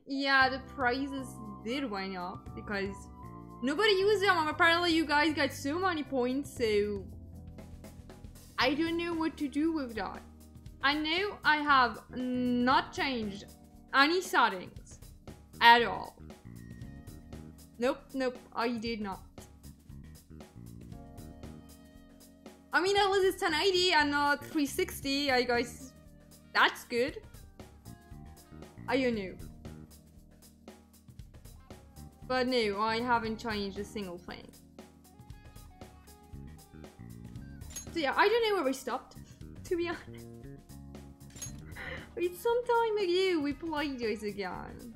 Yeah, the prices did went up because nobody used them. Apparently you guys got so many points, so I don't know what to do with that. I know I have not changed any settings at all. Nope, I did not. I mean, at least it's 1080 and not 360, I guess that's good. I don't know. But no, I haven't changed a single thing. So yeah, I don't know where we stopped, to be honest. It's some time ago we played this again.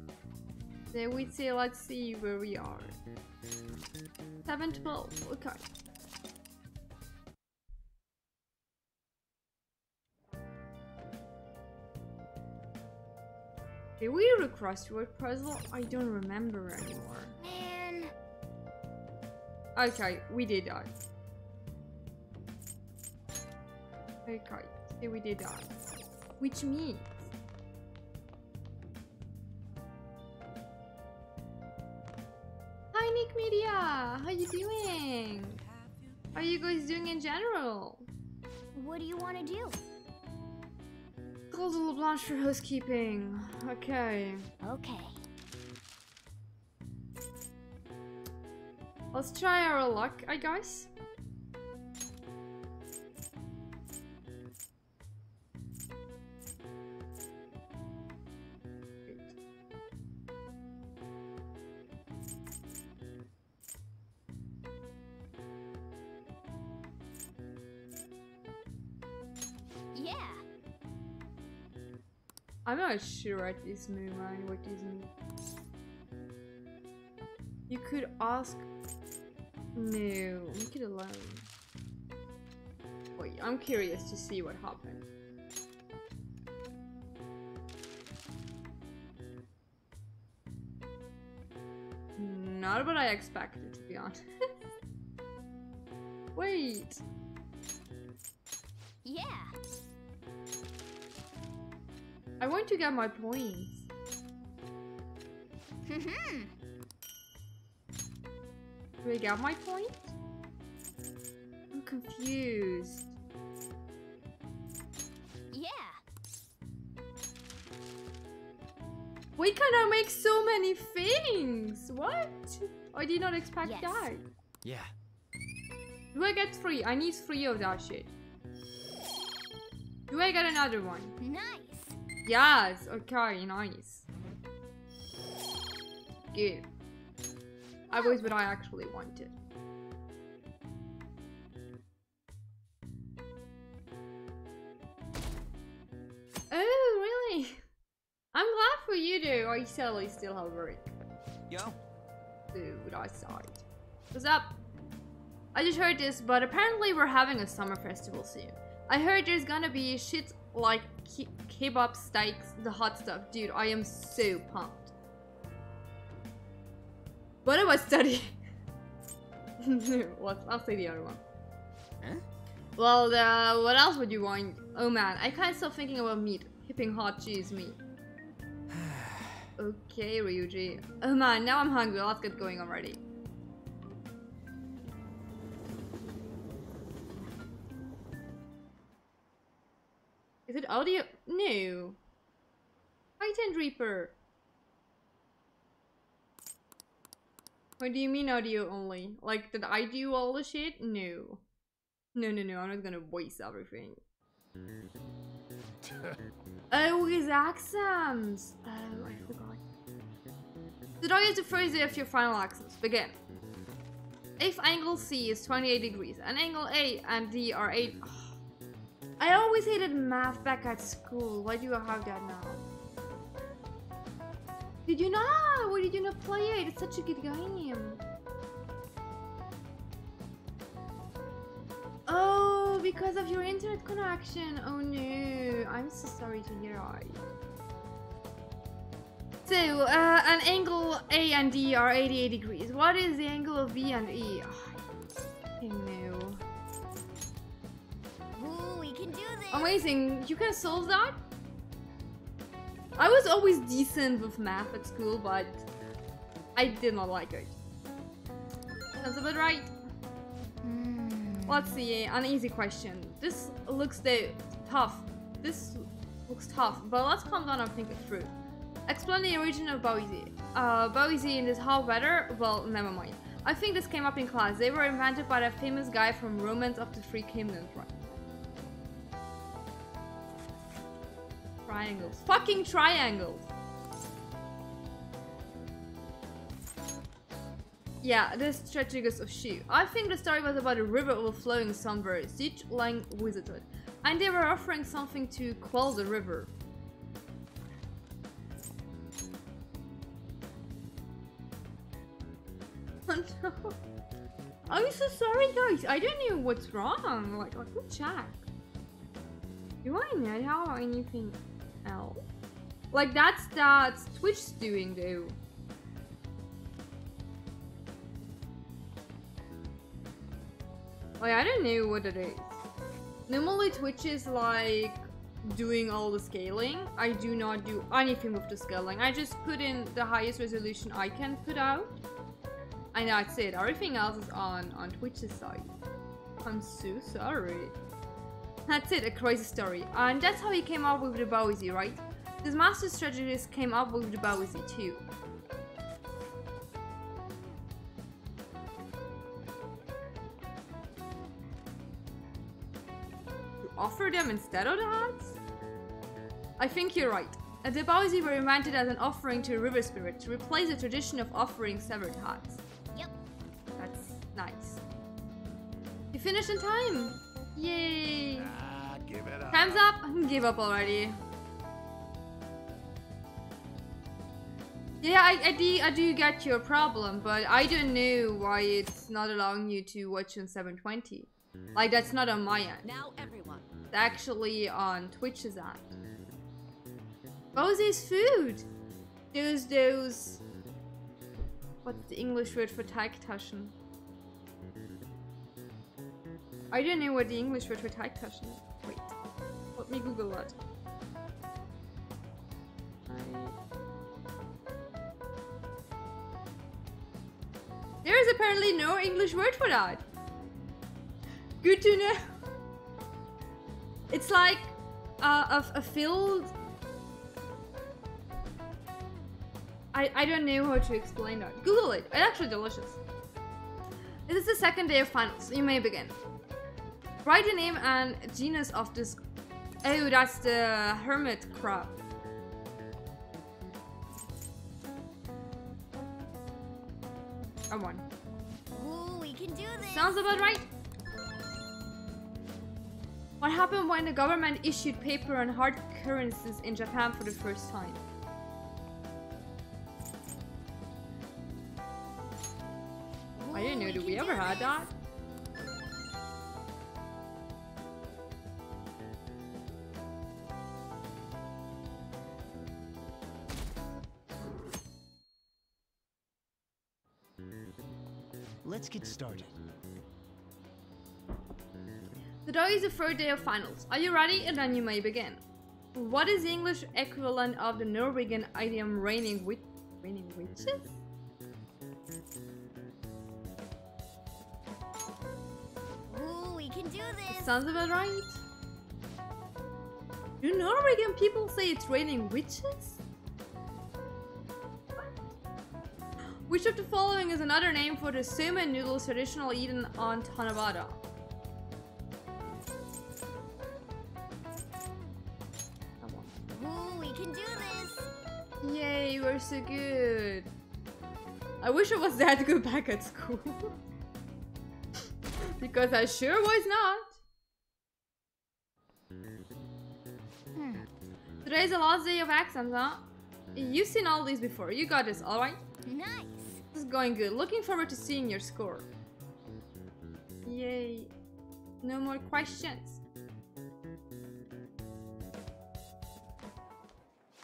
So we'd say, let's see where we are. 712, okay. Did we do a crossword puzzle? I don't remember anymore. Man. Okay, we did that. Okay, so we did that. Which means... Hi Nick Media! How you doing? How are you guys doing in general? What do you want to do? Gold LeBlanc for housekeeping. Okay. Okay. Let's try our luck, I guess. Yeah. I'm not sure at this moment what this means. You could ask... No, leave it alone. Wait, I'm curious to see what happened. not what I expected, to be honest. Wait. Yeah. I want to get my points. Do I get my point? I'm confused. Yeah. We cannot make so many things. What? I did not expect Yes. that. Yeah. Do I get 3? I need 3 of that shit. Do I get another one? Nice. Yes. Okay, nice. Good. I was what I actually wanted. Oh, really? I'm glad for you though. I sadly still have work. Yo. Dude, I sighed. What's up? I just heard this, but apparently we're having a summer festival soon. I heard there's gonna be shit like kebab, steaks, the hot stuff. Dude, I am so pumped. What about studying? What? I'll say the other one. Huh? Well, what else would you want? Oh man, I can't stop thinking about meat. Hipping hot cheese meat. Okay, Ryuji. Oh man, now I'm hungry. Let's get going already. Is it audio? No. Titan Reaper. What do you mean audio only? Like, did I do all the shit? No. No, I'm not gonna voice everything. Oh, his exams! Oh, I forgot. Today is the first day of your final exams. Begin. If angle C is 28 degrees and angle A and D are 8... Oh, I always hated math back at school. Why do I have that now? Did you not? Why did you not play it? It's such a good game. Oh, because of your internet connection. Oh no, I'm so sorry to hear that. So, an angle A and D are 88 degrees. What is the angle of B and E? Oh, I know. Ooh, we can do this. Amazing, you can solve that? I was always decent with math at school, but I did not like it. Sounds about right. Let's see, an easy question. This looks tough. This looks tough, but let's calm down and think it through. Explain the origin of Boise. Boise in this hot weather? Well, never mind. I think this came up in class. They were invented by that famous guy from Romance of the Three Kingdoms, right? Triangles. Fucking triangles! Yeah, the strategist of Shu. I think the story was about a river overflowing somewhere. Siege Lang visited. And they were offering something to quell the river. Oh no. I'm so sorry guys. I don't know what's wrong. Like, let me check. Do I know how anything else? Like, that's Twitch's doing though. Like, I don't know what it is. Normally Twitch is like doing all the scaling. I do not do anything with the scaling. I just put in the highest resolution I can put out. And that's it. Everything else is on Twitch's side. I'm so sorry. That's it, a crazy story. And that's how he came up with the Bowie, right? This master strategist came up with the Bowie too. Offer them instead of the hats? I think you're right. The Bowie were invented as an offering to a river spirit to replace the tradition of offering severed hats. Yep. That's nice. You finished in time! Yay! Give it up. Time's up! Give up already. Yeah, I do get your problem, but I don't know why it's not allowing you to watch on 720. Like, that's not on my end. Now everyone. It's actually on Twitch's end. Bowsie's food! Those... What's the English word for Teigtaschen? I don't know what the English word for Teigtaschen is. Wait, let me Google that. There is apparently no English word for that. Good to know. It's like a filled... I don't know how to explain that. Google it. It's actually delicious. This is the second day of finals. You may begin. Write the name and genus of this... Oh, that's the hermit crab. I won. Ooh, we can do this. Sounds about right. What happened when the government issued paper and hard currencies in Japan for the first time? Ooh, I didn't know. Did we can ever do had this. that? Let's get started. Today is the third day of finals. Are you ready? And then you may begin. What is the English equivalent of the Norwegian idiom raining witches? Ooh, we can do this. Sounds about right. Do Norwegian people say it's raining witches? Which of the following is another name for the sumo noodles traditionally eaten on Tanabata? Ooh, we can do this. Yay, we're so good. I wish I was that good back at school. Because I sure was not. Today's the last day of exams, huh? You've seen all these before. You got this, alright? Nice. This is going good. Looking forward to seeing your score. Yay. No more questions.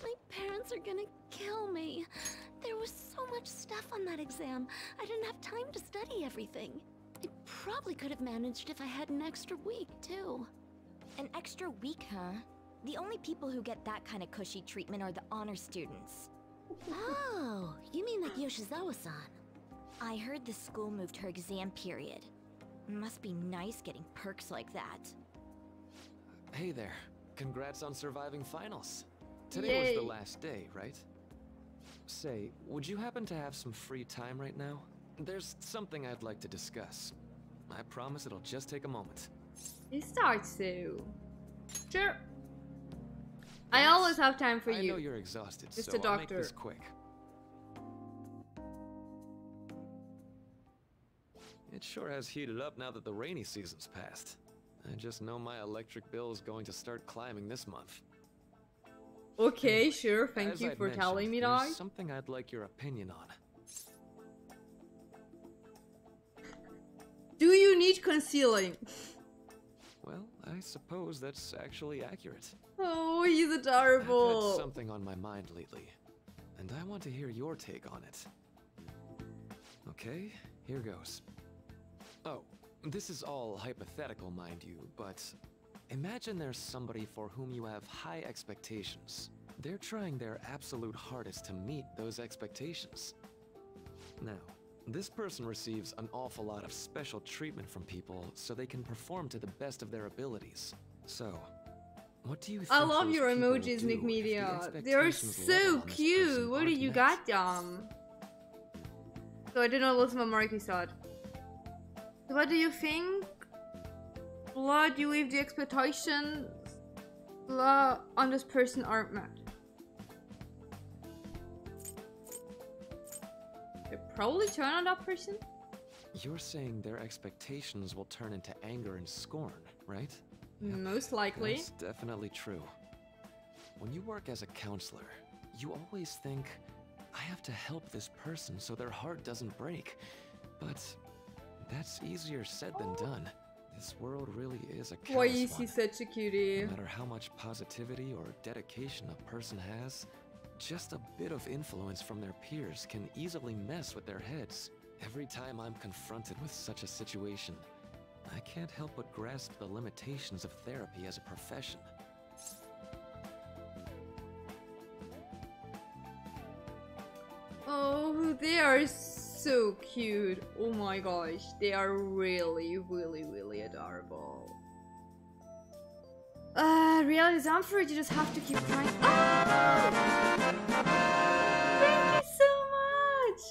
My parents are gonna kill me. There was so much stuff on that exam. I didn't have time to study everything. I probably could have managed if I had an extra week, too. An extra week, huh? The only people who get that kind of cushy treatment are the honor students. Oh, you mean like Yoshizawa-san? I heard the school moved her exam period. Must be nice getting perks like that. Hey there. Congrats on surviving finals. Today was Yay. the last day, right? Say, would you happen to have some free time right now? There's something I'd like to discuss. I promise it'll just take a moment. You start to. Sure. I always have time for I you. know you're exhausted, Mr. so I'll make Doctor. this quick. It sure has heated up now that the rainy season's passed. I just know my electric bill is going to start climbing this month. Okay, sure. Thank As you I'd for mentioned, telling me there's that. something I'd like your opinion on. Do you need concealing? Well, I suppose that's actually accurate. Oh, he's I've adorable. had something on my mind lately, and I want to hear your take on it. Okay, here goes. Oh, this is all hypothetical, mind you, but imagine there's somebody for whom you have high expectations. They're trying their absolute hardest to meet those expectations. Now, this person receives an awful lot of special treatment from people so they can perform to the best of their abilities. So, what do you think I love those your people will emojis, do Nick if Media. the They're expectations level so on this cute. person Where did aren't you met? get them? So I didn't listen to what Marky said. So what do you think? Blah, do you leave the expectations blah on this person aren't met? They probably turn on that person? You're saying their expectations will turn into anger and scorn, right? Yep. Most likely. That's definitely true. When you work as a counselor, you always think, I have to help this person so their heart doesn't break. But that's easier said than done. This world really is a Why callous is he one. such a cutie? No matter how much positivity or dedication a person has, Just a bit of influence from their peers can easily mess with their heads. Every time I'm confronted with such a situation, I can't help but grasp the limitations of therapy as a profession. Oh, they are so cute. Oh my gosh, they are really, really, really adorable. Reality's unfair, you just have to keep trying. Oh! Thank you so much!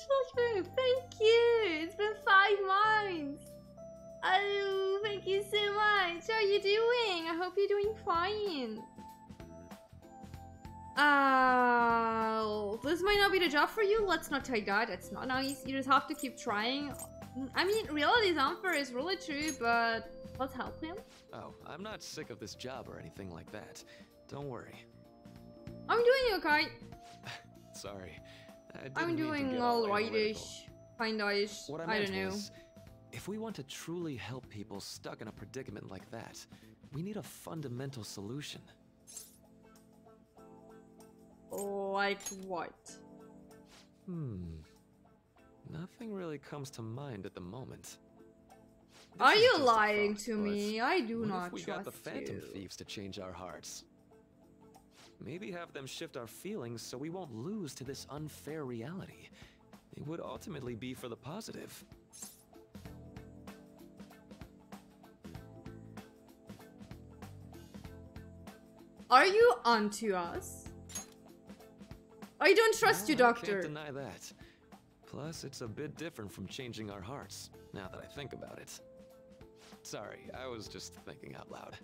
Thank you! It's been 5 months! Oh, thank you so much! How are you doing? I hope you're doing fine. This might not be the job for you. Let's not take that. It's not nice. You just have to keep trying. I mean, reality's unfair is really true, but let's help him. Oh, I'm not sick of this job or anything like that. Don't worry. I'm doing okay. Sorry. I'm doing alrightish, kinda-ish. What I don't know. Was, if we want to truly help people stuck in a predicament like that, we need a fundamental solution. Like what? Nothing really comes to mind at the moment. Are This is you just a lying thought, to but me? I do what not if we trust got the Phantom you. Thieves to change our hearts? Maybe have them shift our feelings so we won't lose to this unfair reality. It would ultimately be for the positive. Are you onto us? I don't trust you, Doctor. I can't deny that. Plus, it's a bit different from changing our hearts, now that I think about it. Sorry, I was just thinking out loud.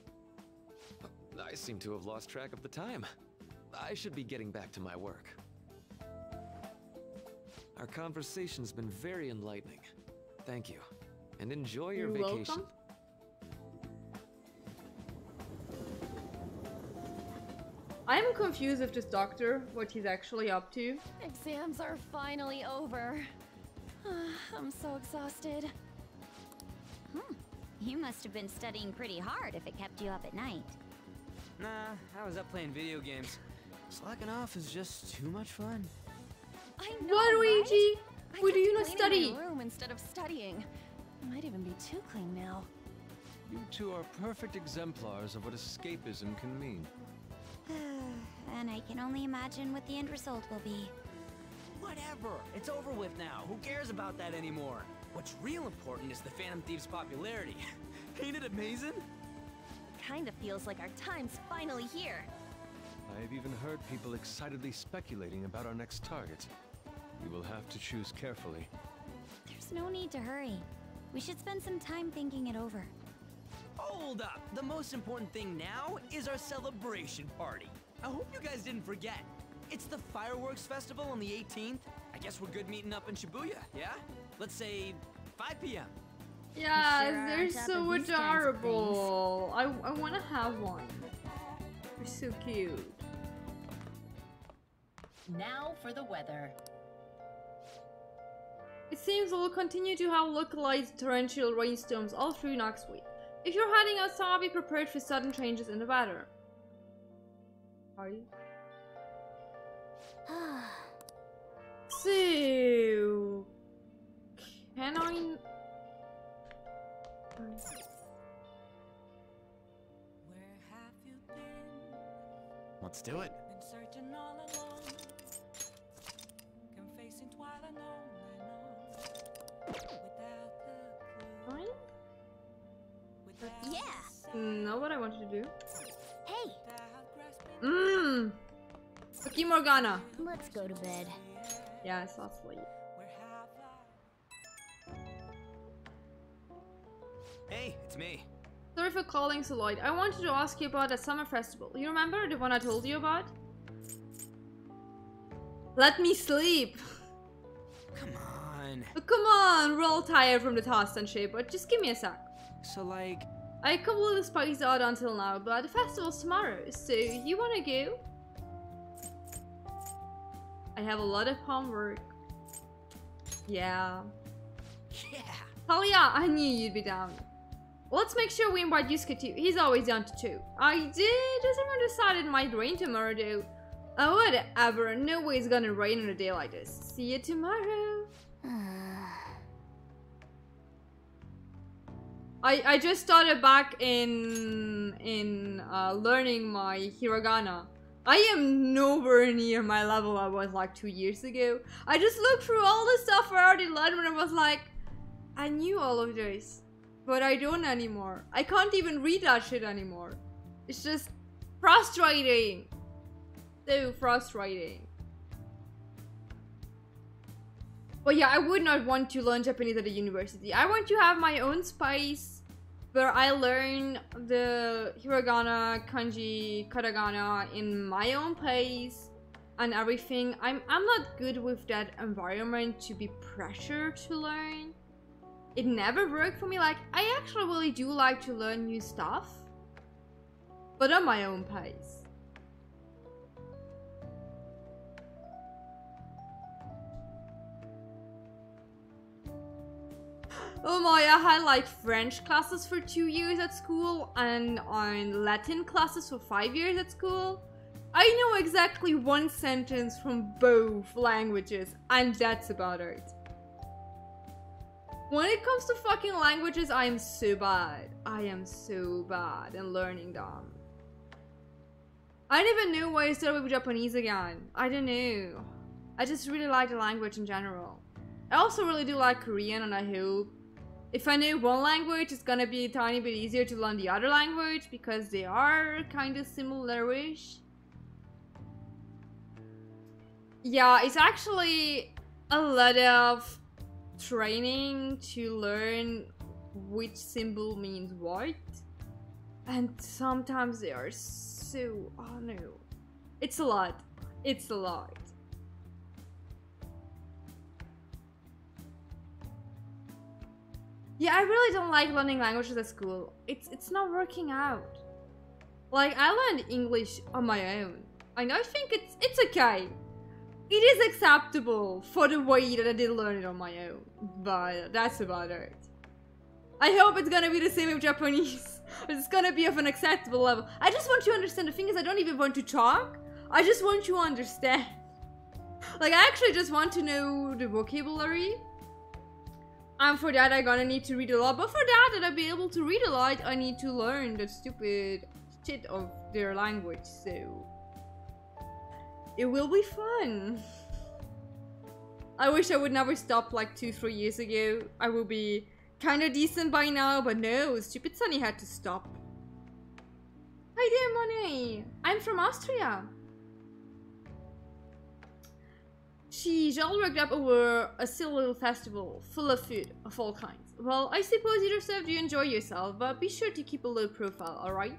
I seem to have lost track of the time. I should be getting back to my work. Our conversation's been very enlightening. Thank you. And enjoy your vacation. Welcome. I'm confused with this doctor, what he's actually up to. Exams are finally over. I'm so exhausted. You must have been studying pretty hard if it kept you up at night. Nah, I was up playing video games. Slacking off is just too much fun. I know, What, right? Luigi? I Why do you not kept cleaning study? my room instead of studying. It might even be too clean now. You two are perfect exemplars of what escapism can mean. And I can only imagine what the end result will be. Whatever, it's over with now. Who cares about that anymore? What's real important is the Phantom Thieves' popularity. Ain't it amazing? Kinda feels like our time's finally here. I've even heard people excitedly speculating about our next target. We will have to choose carefully. There's no need to hurry. We should spend some time thinking it over. Hold up! The most important thing now is our celebration party. I hope you guys didn't forget. It's the fireworks festival on the 18th. I guess we're good meeting up in Shibuya, yeah? Let's say 5 p.m. Yeah, sure are they're on top so of these kinds of adorable. I want to have one. They're so cute. Now for the weather. It seems we'll continue to have localized torrential rainstorms all through next week. If you're heading outside, be prepared for sudden changes in the weather. Are you? So... Can I... Let's do it. Fine? Yeah! Not what I wanted to do. Hey! Cookie Morgana. Let's go to bed. Yes, I'll sleep. Hey, it's me. Sorry for calling so late. I wanted to ask you about that summer festival. You remember the one I told you about? Let me sleep. Come on. Oh, come on, we're all tired from the task and shit, but just give me a sec. So like... I completely spaced out until now, but the festival's tomorrow, so you wanna go? I have a lot of homework. Yeah. Yeah. Talia, I knew you'd be down. Let's make sure we invite Yusuke too. He's always down to 2. I did. Just haven't decided my brain tomorrow though. Oh, whatever. No way it's gonna rain on a day like this. See you tomorrow. I just started back in learning my hiragana. I am nowhere near my level I was like 2 years ago. I just looked through all the stuff I already learned and I was like, I knew all of this, but I don't anymore. I can't even read that shit anymore. It's just frustrating. So frustrating. But yeah, I would not want to learn Japanese at a university. I want to have my own space where I learn the hiragana, kanji, katakana in my own pace and everything. I'm not good with that environment to be pressured to learn. It never worked for me. Like, I actually really do like to learn new stuff, but on my own pace. Oh my, I had like French classes for 2 years at school and on Latin classes for 5 years at school. I know exactly one sentence from both languages and that's about it. When it comes to fucking languages, I am so bad. I am so bad in learning them. I don't even know why I started with Japanese again. I don't know. I just really like the language in general. I also really do like Korean and I hope if I know one language, it's gonna be a tiny bit easier to learn the other language because they are kind of similar-ish. Yeah, it's actually a lot of training to learn which symbol means what. And sometimes they are so... oh no. It's a lot. It's a lot. Yeah, I really don't like learning languages at school. It's not working out. Like, I learned English on my own. And I think it's okay. It is acceptable for the way that I did learn it on my own. But that's about it. I hope it's gonna be the same with Japanese. It's gonna be of an acceptable level. I just want to understand. The thing is, I don't even want to talk. I just want to understand. Like, I actually just want to know the vocabulary. And for that, I'm gonna need to read a lot. But for that I'll be able to read a lot, I need to learn the stupid shit of their language. So it will be fun. I wish I would never stop like 2-3 years ago. I will be kind of decent by now, but no, stupid Sunny had to stop. Hi there, Monet. I'm from Austria. She's all worked up over a silly little festival full of food of all kinds. Well, I suppose you deserve to enjoy yourself, but be sure to keep a low profile, alright?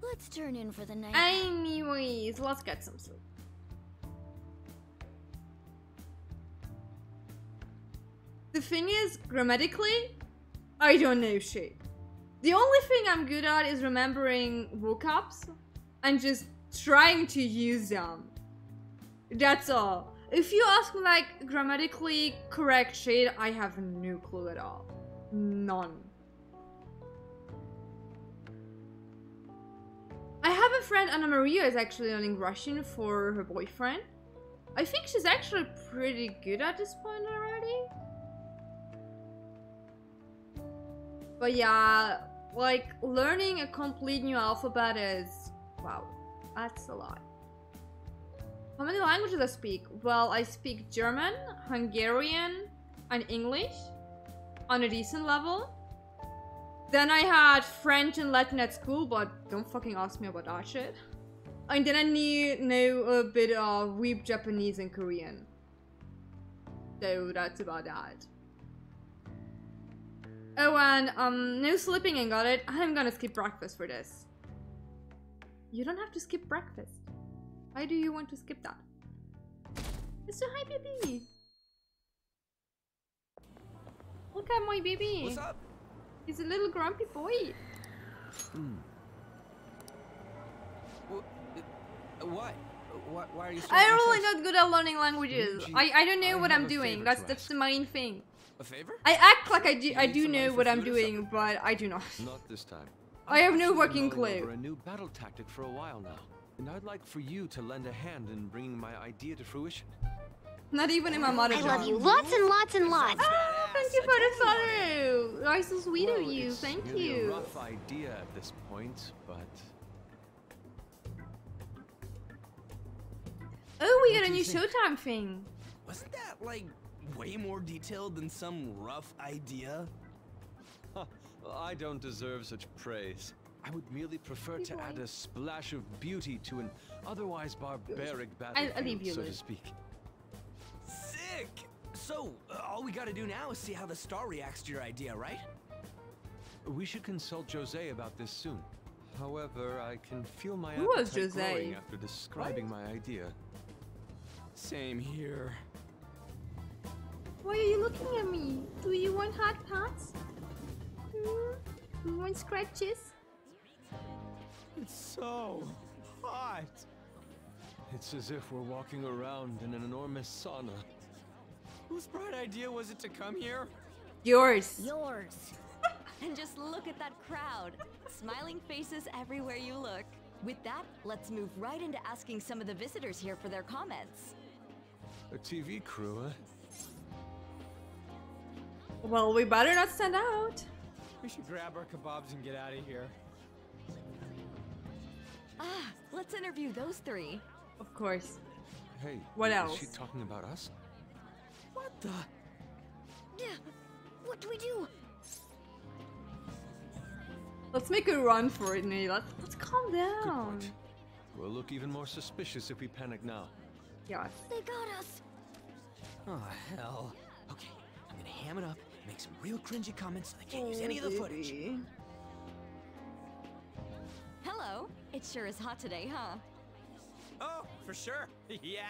Let's turn in for the night. Anyways, let's get some sleep. The thing is, grammatically, I don't know shit. The only thing I'm good at is remembering vocabs and just trying to use them. That's all. If you ask me like grammatically correct shit, I have no clue at all. None. I have a friend, Anna Maria, is actually learning Russian for her boyfriend. I think she's actually pretty good at this point already. But yeah, like learning a complete new alphabet is, wow, that's a lot. How many languages I speak? Well, I speak German, Hungarian, and English on a decent level. Then I had French and Latin at school, but don't fucking ask me about that shit. And then I know a bit of weeb Japanese and Korean. So that's about that. Oh, and no sleeping and got it. I'm gonna skip breakfast for this. You don't have to skip breakfast. Why do you want to skip that? It's so hi, baby. Look at my baby. What's up? He's a little grumpy boy. What? Why are you? I'm really not good at learning languages. I don't know what I'm doing. That's the main thing. A favor? I act like I do know what I'm doing, but I do not. Not this time. I have no I've working been mulling clue. over a new battle tactic for a while now. And I'd like for you to lend a hand in bringing my idea to fruition. Not even in my mother I tongue. love you lots and lots and lots. Ah, thank you for the follow. Why so sweet of you? It's Thank merely a you. rough idea at this point, but Oh, we What got a do new you think? Showtime thing. Wasn't that, like, way more detailed than some rough idea? I don't deserve such praise. I would merely prefer to add a splash of beauty to an otherwise barbaric I'll leave you battlefield, so to with. speak. Sick! So, all we gotta do now is see how the star reacts to your idea, right? We should consult Jose about this soon. However, I can feel my Who was appetite Jose? growing after describing my idea. Same here. Why are you looking at me? Do you want hot pats? Do you want scratches? It's so hot. It's as if we're walking around in an enormous sauna. Whose bright idea was it to come here? Yours. Yours. And just look at that crowd. Smiling faces everywhere you look. With that, let's move right into asking some of the visitors here for their comments. A TV crew, huh? Well, we better not stand out. We should grab our kebabs and get out of here. Ah, let's interview those three. Of course. Hey, What is else? she talking about us? What the? What do we do? Let's make a run for it, Nate. Let's calm Good down. point. We'll look even more suspicious if we panic now. Yes. They got us. Oh, hell. Okay, I'm gonna ham it up, make some real cringy comments so they can't use any of the footage. baby. Hello. It sure is hot today, huh? Oh, for sure. Yeah.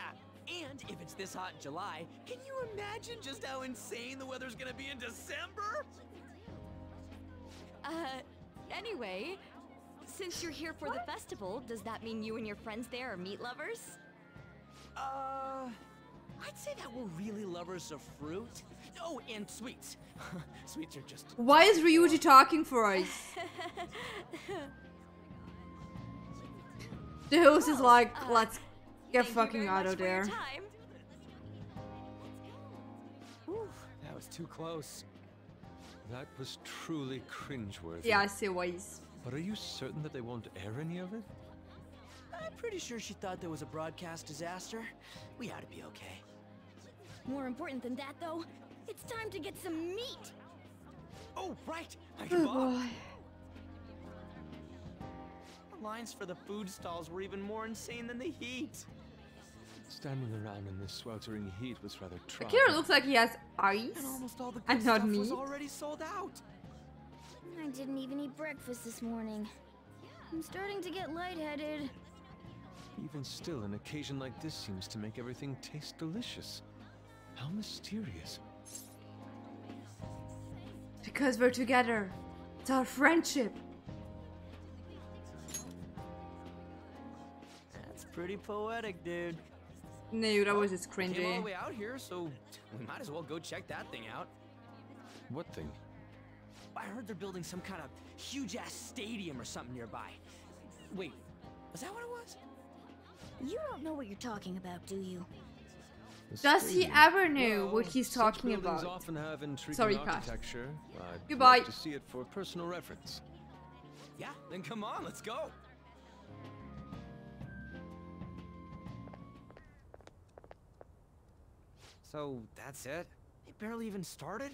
And if it's this hot in July, can you imagine just how insane the weather's gonna be in December? Anyway, since you're here for the festival, does that mean you and your friends there are meat lovers? I'd say that we're really lovers of fruit. Oh, and sweets. Sweets are just... Why is Ryuji talking for us? The host is like, let's get Thank you fucking very out much of for your there. time. Whew, that was too close. That was truly cringeworthy. Yeah, I see why he's... But are you certain that they won't air any of it? I'm pretty sure she thought there was a broadcast disaster. We ought to be okay. More important than that, though, it's time to get some meat. Oh, right! My Oh kebab! boy. The lines for the food stalls were even more insane than the heat. Standing around in this sweltering heat was rather trying. Akira looks like he has ice. And almost all the good And not stuff was meat. already sold out. I didn't even eat breakfast this morning. I'm starting to get lightheaded. Even still, an occasion like this seems to make everything taste delicious. How mysterious. Because we're together. It's our friendship. That's pretty poetic, dude. No, that was just Came all the cringy. way out here, so we might as well go check that thing out. What thing? I heard they're building some kind of huge-ass stadium or something nearby. Wait, was that what it was? You don't know what you're talking about, do you? The Does he stadium. ever know Well, what he's such talking buildings about? often have intriguing Sorry, Kat. architecture. I'd Goodbye. like to see it for personal reference. Yeah, then come on, let's go. So, that's it? It barely even started?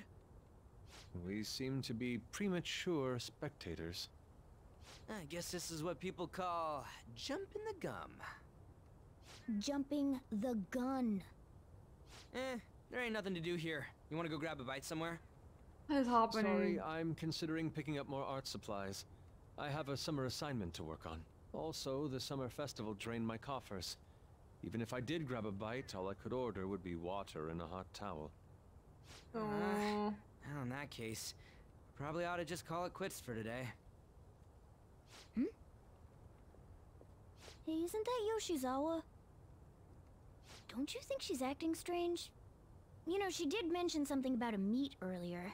We seem to be premature spectators. I guess this is what people call jumping the gum. Jumping the gun. There ain't nothing to do here. You wanna go grab a bite somewhere? What is happening? Sorry, I'm considering picking up more art supplies. I have a summer assignment to work on. Also, the summer festival drained my coffers. Even if I did grab a bite, all I could order would be water and a hot towel. Aw. Well, in that case, probably ought to just call it quits for today. Hey, isn't that Yoshizawa? Don't you think she's acting strange? You know, she did mention something about a meat earlier.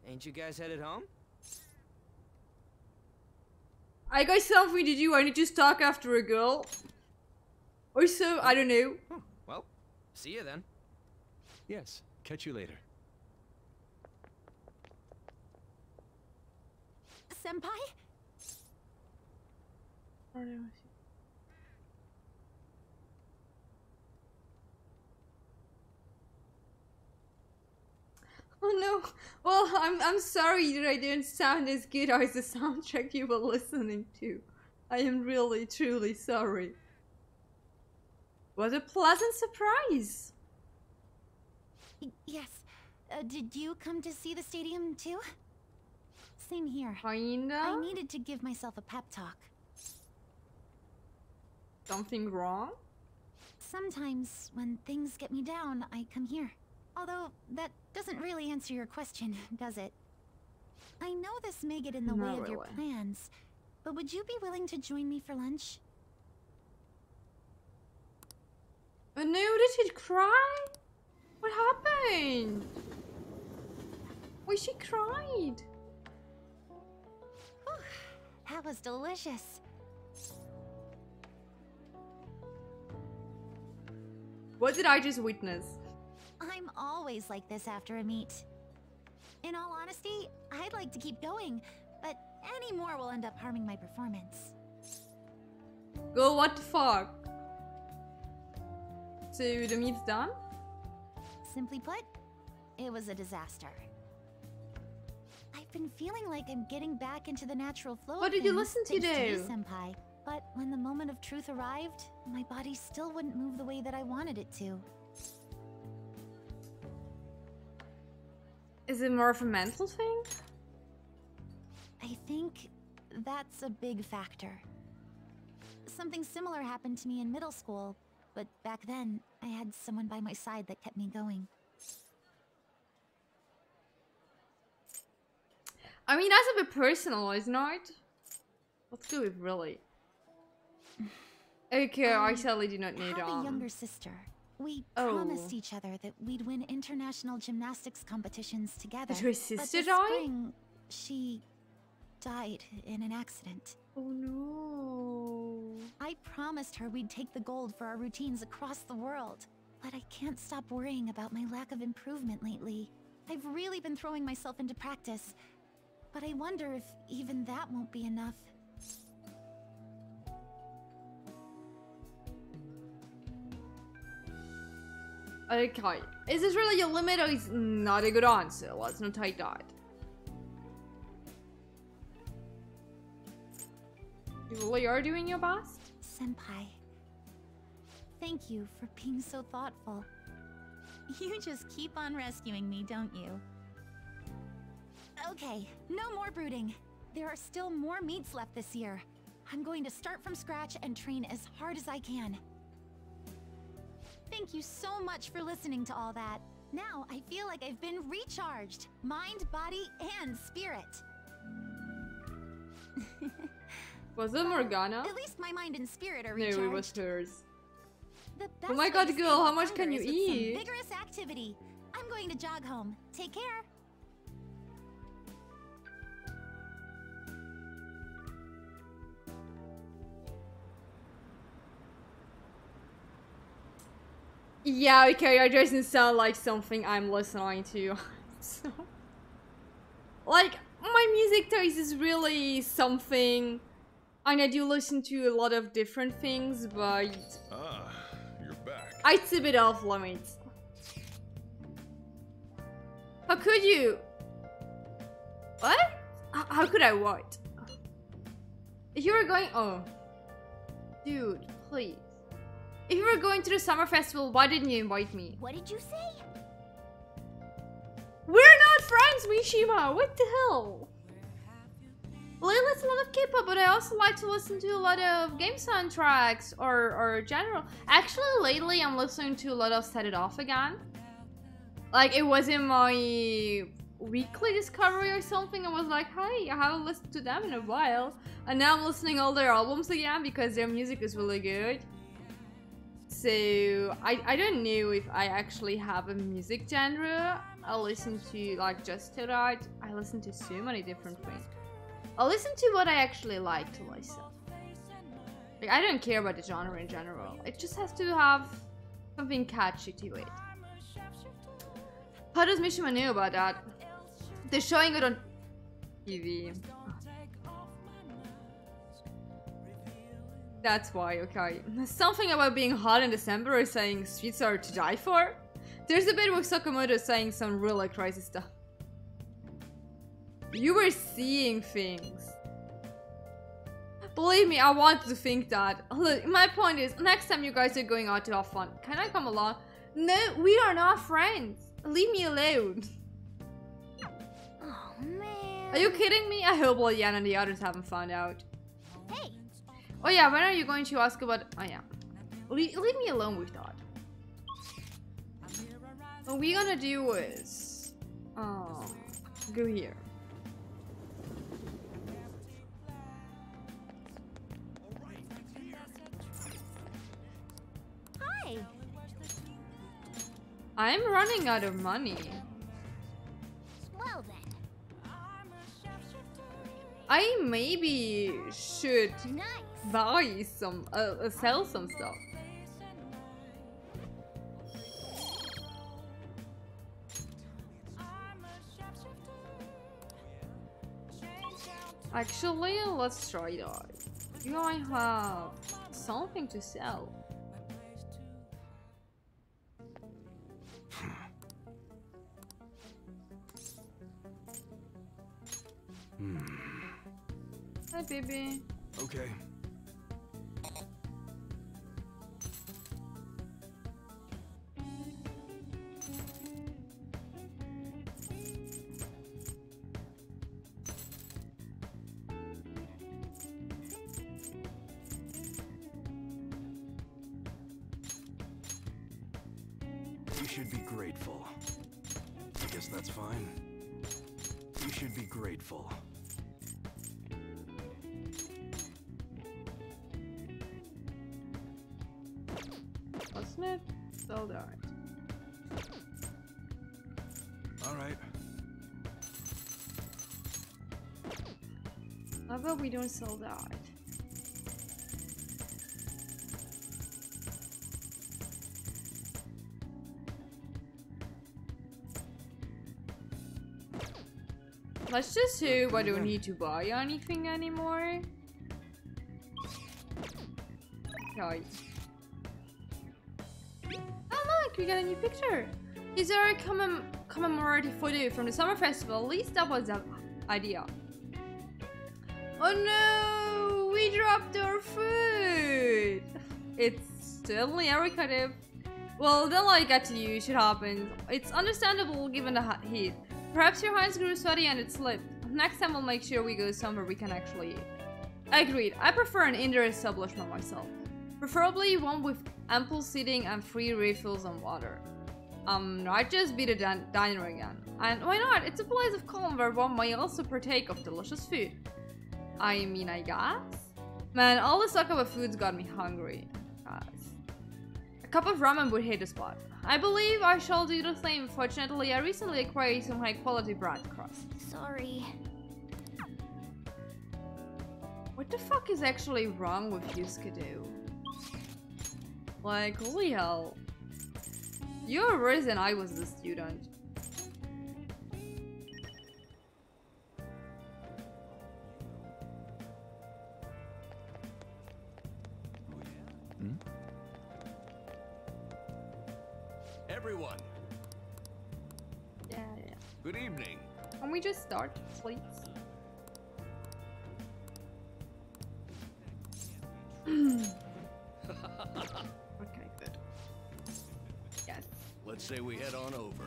Ain't you guys headed home? I got something to do. I need to stalk after a girl. Or so, I don't know. Oh, well, see you then. Yes, catch you later. Senpai? Oh no. Well, I'm sorry that I didn't sound as good as the soundtrack you were listening to. I am really, truly sorry. What a pleasant surprise. Yes. Did you come to see the stadium too? Same here. Kinda? I needed to give myself a pep talk. Something wrong? Sometimes, when things get me down, I come here. Although, that doesn't really answer your question, does it? I know this may get in the way of your plans, but would you be willing to join me for lunch? Oh no, did she cry? What happened? Why she cried? Whew, that was delicious. What did I just witness? I'm always like this after a meet. In all honesty, I'd like to keep going, but any more will end up harming my performance. Girl, what the fuck? So the meet's done? Simply put, it was a disaster. I've been feeling like I'm getting back into the natural flow. What did you listen to, thanks though? To you, Senpai. But when the moment of truth arrived, my body still wouldn't move the way that I wanted it to. Is it more of a mental thing? I think that's a big factor. Something similar happened to me in middle school, but back then, I had someone by my side that kept me going. I mean, that's a bit personal, isn't it? Let's go with really. Okay, I sadly do not need I have a younger sister. We promised each other that we'd win international gymnastics competitions together. Did her sister but this die? spring, she died in an accident. Oh no. I promised her we'd take the gold for our routines across the world. But I can't stop worrying about my lack of improvement lately. I've really been throwing myself into practice. But I wonder if even that won't be enough. Okay, is this really your limit or is not a good answer? Let's not take that. You really are doing your best? Senpai, thank you for being so thoughtful. You just keep on rescuing me, don't you? Okay, no more brooding. There are still more meets left this year. I'm going to start from scratch and train as hard as I can. Thank you so much for listening to all that. Now I feel like I've been recharged. Mind, body, and spirit. Was it Morgana? At least my mind and spirit are recharged. No, it was hers. Oh my god, girl, how much can you eat? Vigorous activity. I'm going to jog home. Take care. Yeah, okay, it doesn't sound like something I'm listening to. So, like, my music taste is really something. I do listen to a lot of different things, but you're back. It's a bit off limits. How could you? What? How could I what? If you were going, dude, please. If you were going to the summer festival, why didn't you invite me? What did you say? We're not friends, Mishima! What the hell? Well, I listen to a lot of K-pop, but I also like to listen to a lot of game soundtracks or general. Actually, lately I'm listening to a lot of Set It Off again. Like, it was in my weekly discovery or something. I was like, hey, I haven't listened to them in a while. And now I'm listening all their albums again because their music is really good. So, I don't know if I actually have a music genre I listen to, like, just to that. I listen to so many different things. I'll listen to what I actually like to listen. Like, I don't care about the genre in general. It just has to have something catchy to it. How does Mishima know about that? They're showing it on TV. That's why, okay. Something about being hot in December or saying sweets are to die for? There's a bit with Sakamoto saying some really crazy stuff. You were seeing things. Believe me, I want to think that. Look, my point is, next time you guys are going out to have fun, can I come along? No, we are not friends. Leave me alone. Oh, man. Are you kidding me? I hope Liliana and the others haven't found out. Hey. Oh yeah, when are you going to ask about... Oh yeah. Leave me alone with that. What we're gonna do is... go here. Hi. I'm running out of money. Well then. I maybe should Nice. buy some, sell some stuff. Actually, let's try that. Do I have something to sell? Hi, baby. Okay. You should be grateful. I guess that's fine. You should be grateful. Smith, sold out. All right. How about we don't sell that? Let's just say I don't need to buy anything anymore. Okay. Oh look, we got a new picture. Is there a commemorative photo from the summer festival? At least that was the idea. Oh no, we dropped our food. It's certainly irritative. Well, then I get to you, shit happens. It's understandable given the heat. Perhaps your hands grew sweaty and it slipped. Next time we'll make sure we go somewhere we can actually eat. Agreed, I prefer an indoor establishment myself. Preferably one with ample seating and free refills on water. Not just be the diner again. And why not? It's a place of calm where one may also partake of delicious food. I mean, I guess? Man, all this talk about food's got me hungry. A cup of ramen would hit the spot. I believe I shall do the same. Fortunately, I recently acquired some high-quality bread crust. Sorry. What the fuck is actually wrong with Yusuke? Like, holy hell. You're worse than I was as a student. Everyone. Yeah. Good evening. Can we just start, please? Okay, good. Yes. Let's say we head on over.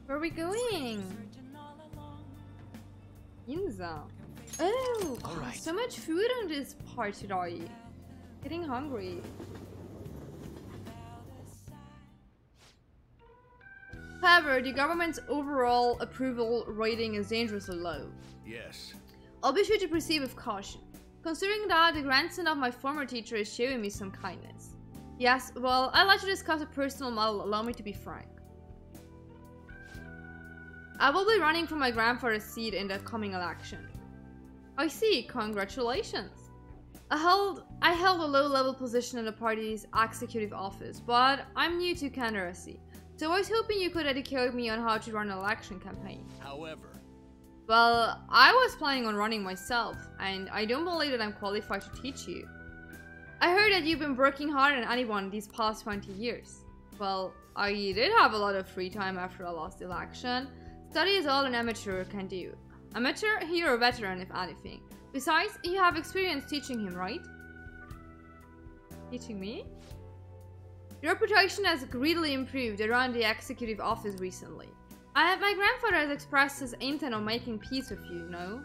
Where are we going? Inza. Oh, Alright. so much food on this part today. Getting hungry. However, the government's overall approval rating is dangerously low. Yes. I'll be sure to proceed with caution, considering that the grandson of my former teacher is showing me some kindness. Yes, well, I'd like to discuss a personal matter, allow me to be frank. I will be running for my grandfather's seat in the coming election. I see, congratulations. I held a low-level position in the party's executive office, but I'm new to candidacy, so I was hoping you could educate me on how to run an election campaign. However... Well, I was planning on running myself, and I don't believe that I'm qualified to teach you. I heard that you've been working harder than anyone these past 20 years. Well, I did have a lot of free time after I lost the election. Study is all an amateur can do. Amateur, you're a veteran if anything. Besides, you have experience teaching him, right? Teaching me? Your reputation has greatly improved around the executive office recently. My grandfather has expressed his intent on making peace with you, no?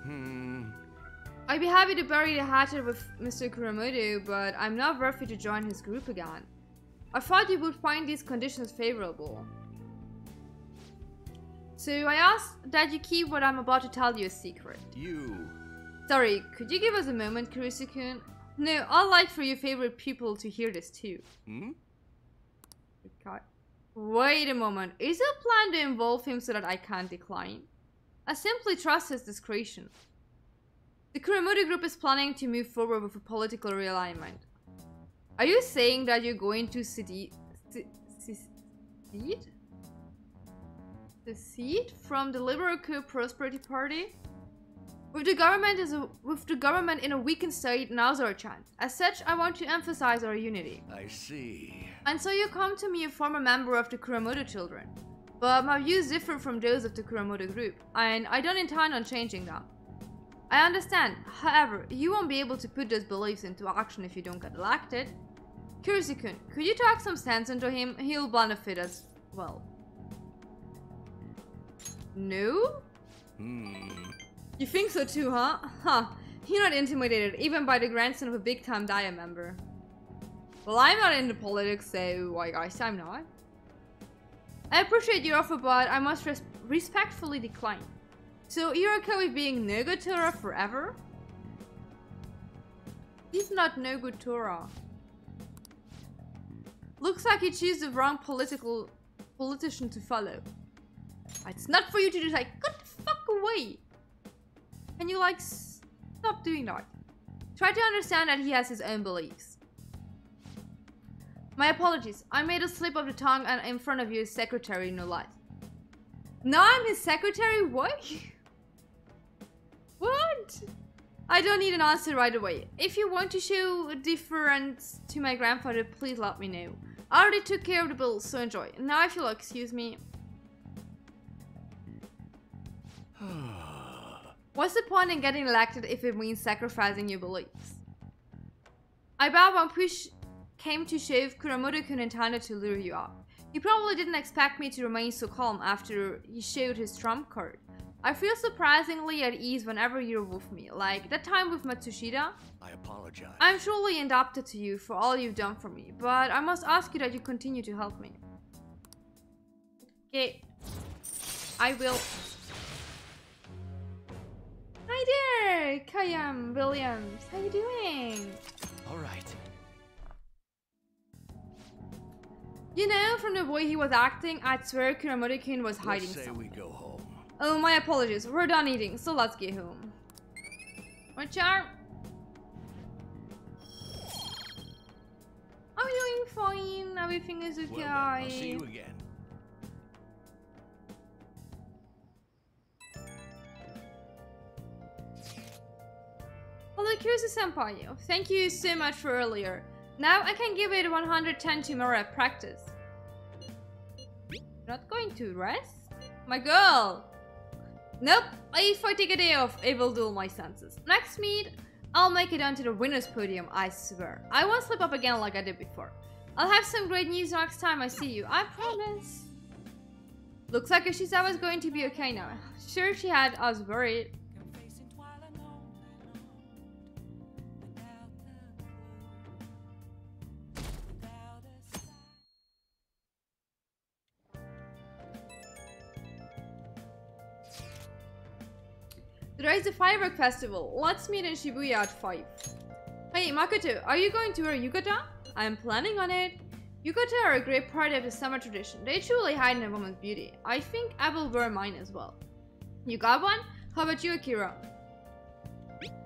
I'd be happy to bury the hatchet with Mr. Kuramoto, but I'm not worthy to join his group again. I thought you would find these conditions favorable. So I ask that you keep what I'm about to tell you a secret. Sorry, could you give us a moment, Kurusu-kun? No, I'd like for your favorite people to hear this too. God. Wait a moment, is there a plan to involve him so that I can't decline? I simply trust his discretion. The Kuramoto group is planning to move forward with a political realignment. Are you saying that you're going to secede from the Liberal Coup Prosperity Party? With the government in a weakened state, now's our chance. As such, I want to emphasize our unity. I see. And so you come to me, a former member of the Kuramoto children. But my views differ from those of the Kuramoto group, and I don't intend on changing them. I understand, however, you won't be able to put those beliefs into action if you don't get elected. Kurusu-kun, could you talk some sense into him? He'll benefit as well. No? You think so too, huh? Huh. You're not intimidated, even by the grandson of a big-time Dia member. Well, I'm not into politics, so I guess I'm not. I appreciate your offer, but I must respectfully decline. So you're okay with being Nogutora forever? He's not Nogutora. Looks like you choose the wrong politician to follow. It's not for you to just like, get the fuck away. Can you like, stop doing that? Try to understand that he has his own beliefs. My apologies, I made a slip of the tongue and in front of you as secretary, no less. Now I'm his secretary? What? What? I don't need an answer right away. If you want to show a deference to my grandfather, please let me know. I already took care of the bills, so enjoy. Now if you'll excuse me. What's the point in getting elected if it means sacrificing your beliefs? I bet when push came to shove, Kuramoto-kun intended to lure you up. He probably didn't expect me to remain so calm after he showed his trump card. I feel surprisingly at ease whenever you're with me, like that time with Matsushita. I apologize. I'm truly indebted to you for all you've done for me, but I must ask you that you continue to help me. Okay, I will. Hi there, Kayam Williams. How you doing? All right. You know, from the way he was acting, I'd swear Kuramoto-kun was hiding something. We go home. Oh, my apologies. We're done eating, so let's get home. Watch out. I'm doing fine. Everything is okay. Well, I'll see you again. Hello, Kurusu-senpai. Thank you so much for earlier. Now I can give it 110 tomorrow at practice. Not going to rest? My girl! Nope, if I take a day off, it will dull my senses. Next meet, I'll make it onto the winner's podium, I swear. I won't slip up again like I did before. I'll have some great news next time I see you, I promise. Looks like Ashiza was going to be okay now. Sure, she had us worried. Today's the firework festival. Let's meet in Shibuya at 5. Hey Makoto, are you going to wear yukata? I'm planning on it. Yukata are a great part of the summer tradition. They truly hide in a woman's beauty. I think I will wear mine as well. You got one? How about you, Akira?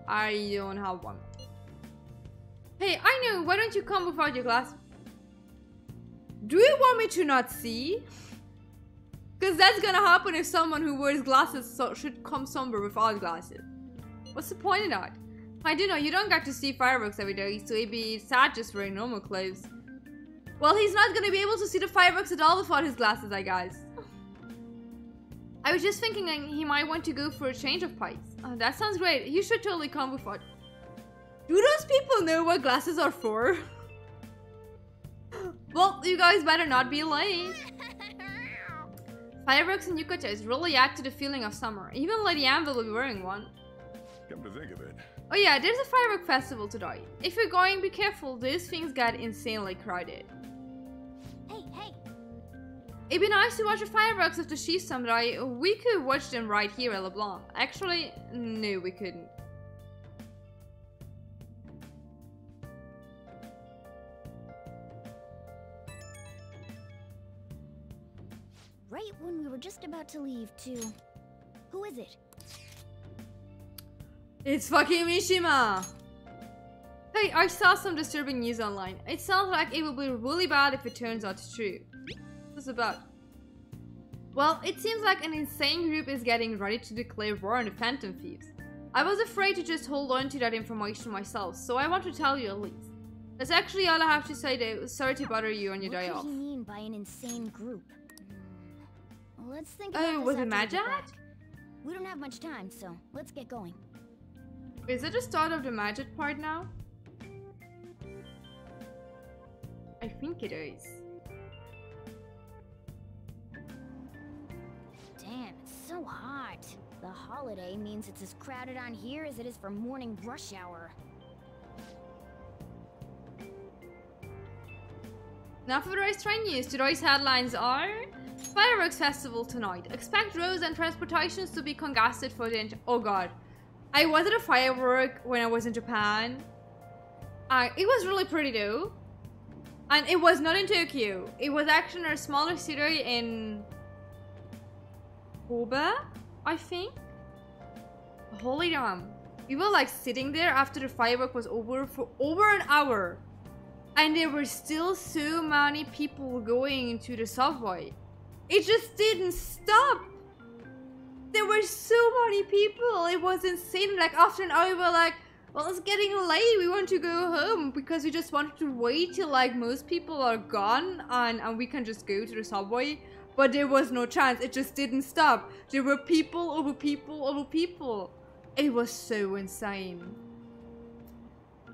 I don't have one. Hey, I know. Why don't you come without your glasses? Do you want me to not see? Because that's gonna happen if someone who wears glasses should come somewhere without glasses. What's the point of that? I do know you don't get to see fireworks every day, so it'd be sad just wearing normal clothes. Well, he's not gonna be able to see the fireworks at all without his glasses, I guess. I was just thinking he might want to go for a change of pace. That sounds great. You should totally come with what? Do those people know what glasses are for? Well, you guys better not be late. Fireworks and yukatas really add to the feeling of summer. Even Lady Anvil will be wearing one. Come to think of it. Oh yeah, there's a firework festival today. If you're going, be careful. These things get insanely crowded. Hey! It'd be nice to watch the fireworks of the Sheath someday. We could watch them right here at LeBlanc. Actually, no, we couldn't. Right when we were just about to leave, too. Who is it? It's fucking Mishima! Hey, I saw some disturbing news online. It sounds like it will be really bad if it turns out true. What's it about? Well, it seems like an insane group is getting ready to declare war on the Phantom Thieves. I was afraid to just hold on to that information myself, so I want to tell you at least. That's actually all I have to say though. Sorry to bother you on your day off. What do you mean by an insane group? Let's think about Oh, this was it after we Mad get Jack? back. We don't have much time, so let's get going. Is it the start of the magic part now? I think it is. Damn, it's so hot. The holiday means it's as crowded on here as it is for morning rush hour. Now for the race train news. Today's headlines are: Fireworks Festival tonight. Expect roads and transportations to be congested for the oh god. I was at a firework when I was in Japan. It was really pretty though. And it was not in Tokyo. It was actually in a smaller city in Kobe, I think. Holy damn. We were like sitting there after the firework was over for over an hour. And there were still so many people going into the subway. It just didn't stop. There were so many people. It was insane. Like after an hour we were like, well, it's getting late. We want to go home because we just wanted to wait till like most people are gone and we can just go to the subway. But there was no chance. It just didn't stop. There were people over people over people. It was so insane.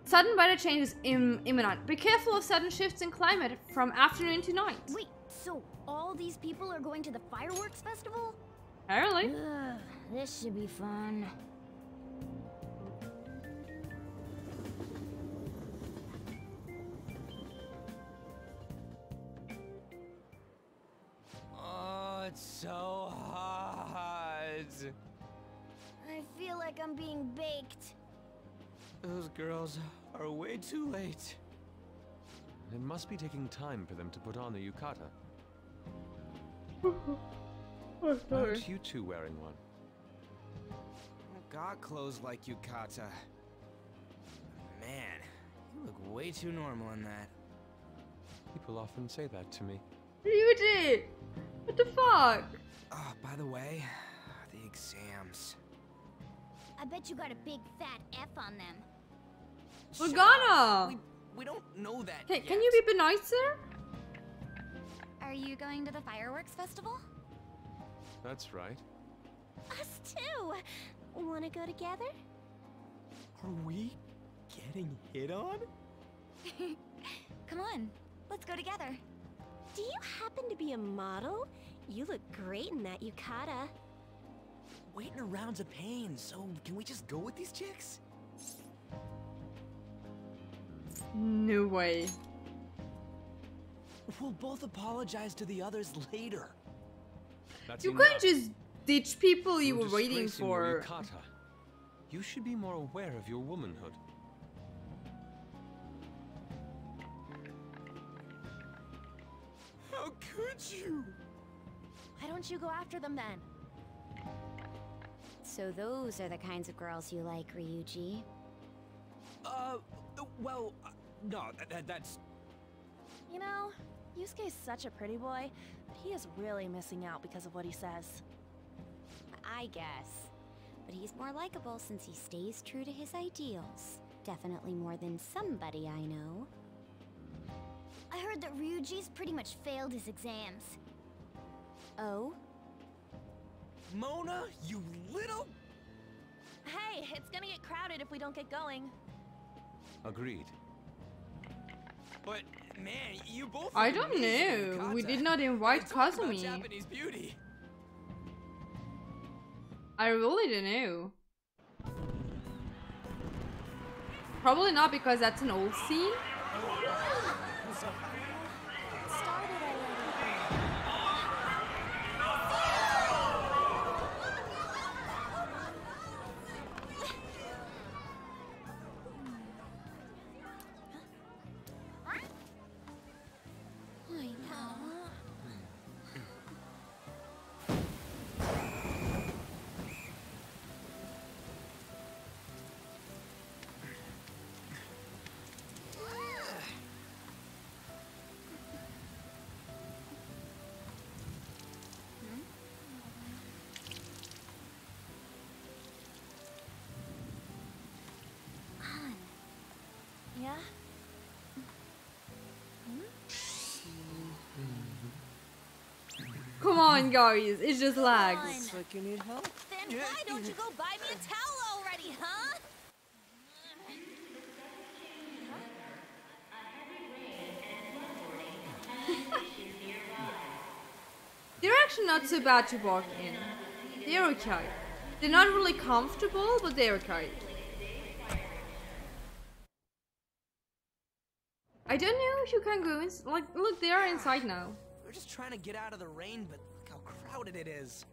Sudden weather change is imminent. Be careful of sudden shifts in climate from afternoon to night. Wait, so all these people are going to the fireworks festival? Apparently. Ugh, this should be fun. Oh, it's so hot. I feel like I'm being baked. Those girls are way too late. It must be taking time for them to put on the yukata. Why aren't you two wearing one? I've got clothes like yukata. Man, you look way too normal in that. People often say that to me. Ryuji! What the fuck? Oh, by the way, the exams. I bet you got a big fat F on them. We're gonna! We don't know that Hey, yet. can you be a bit nicer? Are you going to the fireworks festival? That's right. Us too! Wanna go together? Are we getting hit on? Come on, let's go together. Do you happen to be a model? You look great in that yukata. Waiting around's a pain, so can we just go with these chicks? No way. We'll both apologize to the others later. That's You enough. couldn't just ditch people you You're were waiting disgracing your for. yukata. You should be more aware of your womanhood. How could you? Why don't you go after them then? So those are the kinds of girls you like, Ryuji. Well, no, that's... You know, Yusuke's such a pretty boy, but he is really missing out because of what he says. I guess. But he's more likable since he stays true to his ideals. Definitely more than somebody I know. I heard that Ryuji's pretty much failed his exams. Oh? Mona, you little... Hey, it's gonna get crowded if we don't get going. Agreed. But, man, you both... I don't know. We did not invite Kasumi. Japanese beauty. I really don't know. Probably not because that's an old scene. Yeah? Come on, guys. It's just lags. Looks like you need help. Then why don't you go buy me a towel already, huh? They're actually not so bad to walk in. They're okay. They're not really comfortable, but they're okay. I don't know if you can go in. Like, look, they are inside now. We're just trying to get out of the rain, but look how crowded it is.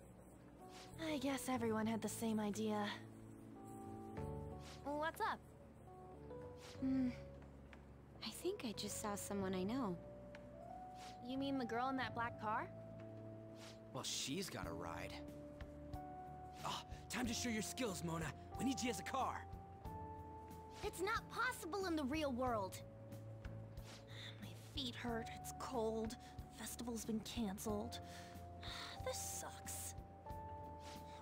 I guess everyone had the same idea. What's up? I think I just saw someone I know. You mean the girl in that black car? Well, she's got a ride. Oh, time to show your skills, Mona. We need you as a car. It's not possible in the real world. My feet hurt, it's cold, the festival's been canceled. This sucks.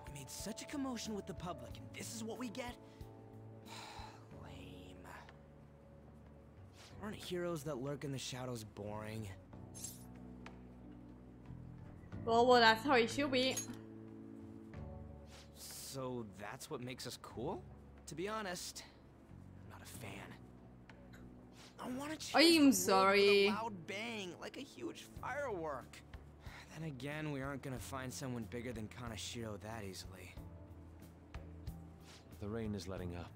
We made such a commotion with the public, and this is what we get? Lame. Aren't heroes that lurk in the shadows boring? Well, that's how it should be. So that's what makes us cool? To be honest, I'm not a fan. I want to I'm sorry. With a loud bang, like a huge firework. Then again, we aren't gonna find someone bigger than Kanashiro that easily. The rain is letting up.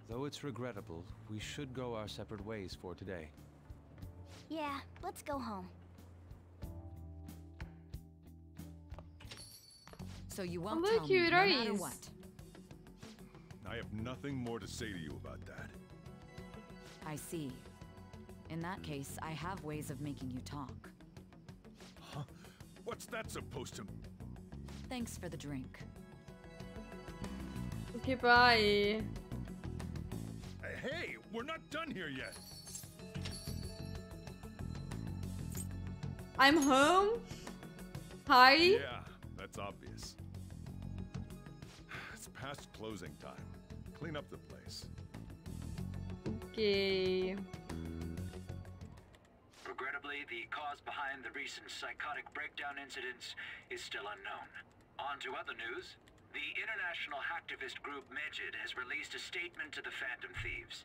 Though it's regrettable, we should go our separate ways for today. Yeah, let's go home. So you won't Look, tell me, you no matter guys. what. I have nothing more to say to you about that. I see. In that case, I have ways of making you talk. Huh? What's that supposed to... Thanks for the drink. Okay, bye. Hey, we're not done here yet. I'm home. Hi. Yeah, that's obvious. It's past closing time. Clean up the place. Okay. Regrettably, the cause behind the recent psychotic breakdown incidents is still unknown. On to other news. The international hacktivist group Megid has released a statement to the Phantom Thieves.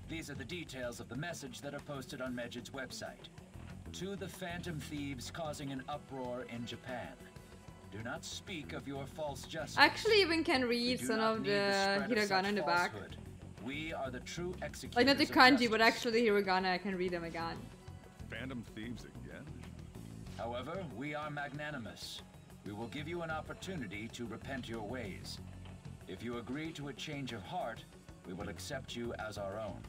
These are the details of the message that are posted on Megid's website. To the Phantom Thieves causing an uproar in Japan. Do not speak of your false justice. I actually even can read some of the hiragana in the back. We are the true executors. Like not the of kanji, justice. but actually the hiragana. I can read them again. Phantom Thieves again? However, we are magnanimous. We will give you an opportunity to repent your ways. If you agree to a change of heart, we will accept you as our own.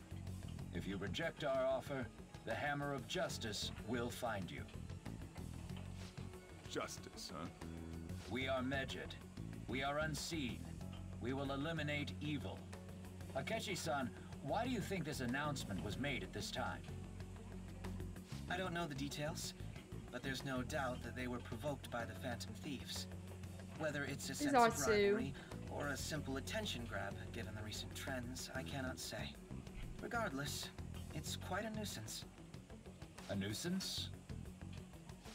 If you reject our offer, the hammer of justice will find you. justice, huh? We are Medjed. We are unseen. We will eliminate evil. Akechi-san, why do you think this announcement was made at this time? I don't know the details, but there's no doubt that they were provoked by the Phantom Thieves. Whether it's a sense of rivalry or a simple attention grab, given the recent trends, I cannot say. Regardless, it's quite a nuisance. A nuisance?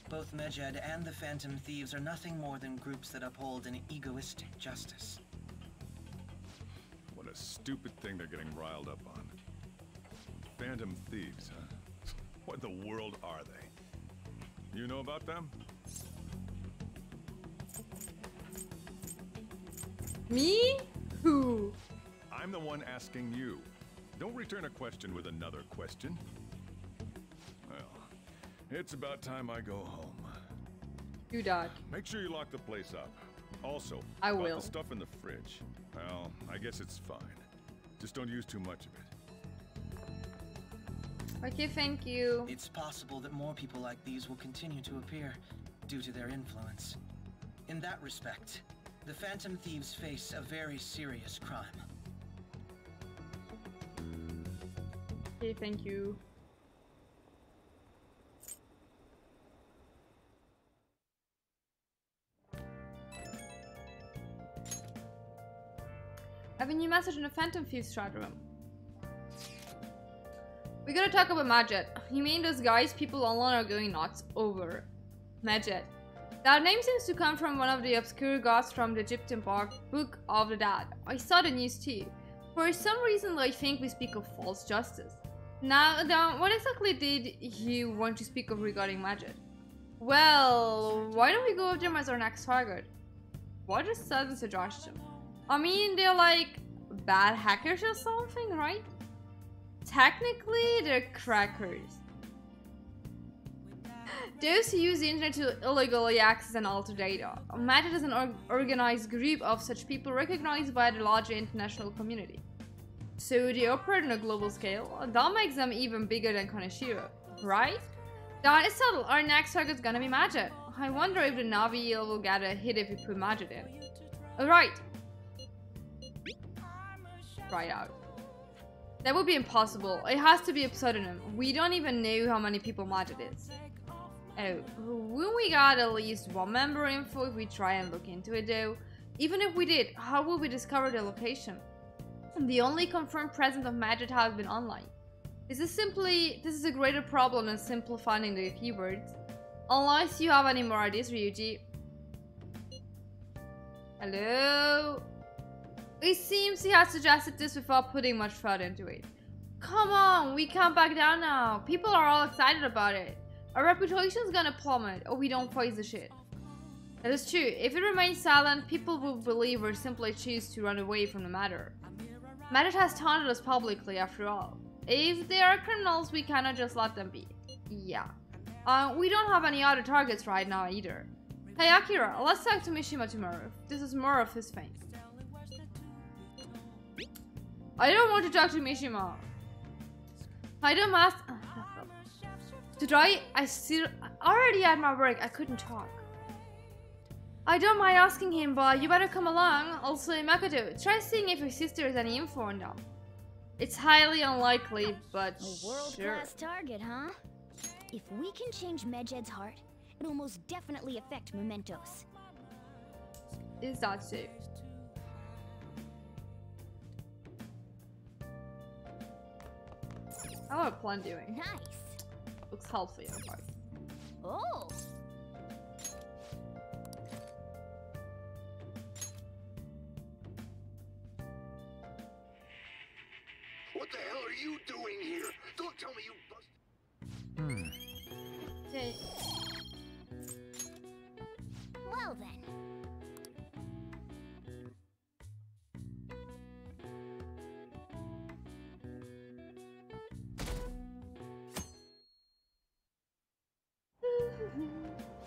Both Medjed and the Phantom Thieves are nothing more than groups that uphold an egoistic justice. What a stupid thing they're getting riled up on. Phantom Thieves, huh? What in the world are they? You know about them? Me? Who? I'm the one asking you. Don't return a question with another question. Well, it's about time I go home. Do that. Make sure you lock the place up. Also, I about will. the stuff in the fridge. Well, I guess it's fine. Just don't use too much of it. Okay, thank you. It's possible that more people like these will continue to appear due to their influence. In that respect, the Phantom Thieves face a very serious crime. Okay, thank you. I have a new message in the Phantom Thieves chat room. We gotta talk about Medjed. You mean those guys people online are going nuts over? Medjed. That name seems to come from one of the obscure gods from the Egyptian Book of the Dead. I saw the news too. For some reason I think we speak of false justice. Now, what exactly did you want to speak of regarding Medjed? Well, why don't we go with them as our next target? What a sudden suggestion. I mean, they're like bad hackers or something, right? Technically, they're crackers. Those who use the internet to illegally access and alter data. Medjed is an organized group of such people recognized by the larger international community. So they operate on a global scale. That makes them even bigger than Konoshiro, right? That is subtle. Our next target's gonna be Medjed. I wonder if the Navi will get a hit if we put Medjed in. Alright. Right out. That would be impossible. It has to be a pseudonym. We don't even know how many people Medjed is. Oh, wouldn't we got at least one member info if we try and look into it though? Even if we did, how will we discover their location? The only confirmed presence of Medjed has been online. This is a greater problem than simply finding the keywords. Unless you have any more ideas, Ryuji. Hello? It seems he has suggested this without putting much thought into it. Come on, we can't back down now. People are all excited about it. Our reputation's gonna plummet if we don't face the shit. That is true. If it remains silent, people will believe or simply choose to run away from the matter. Medjed has taunted us publicly, after all. If they are criminals, we cannot just let them be. Yeah. We don't have any other targets right now either. Hey Akira, let's talk to Mishima tomorrow. This is more of his thing. I don't want to talk to Mishima. I don't ask. Today, I still already at my work. I couldn't talk. I don't mind asking him, but you better come along. Also, Makoto, try seeing if your sister has any info on them. It's highly unlikely, but a world-class target, huh? If we can change Medjed's heart, it'll most definitely affect Mementos. Is that so? How are Plan doing? Nice. Looks healthy, okay. Oh. What the hell are you doing here? Don't tell me you bust. Okay. Well then.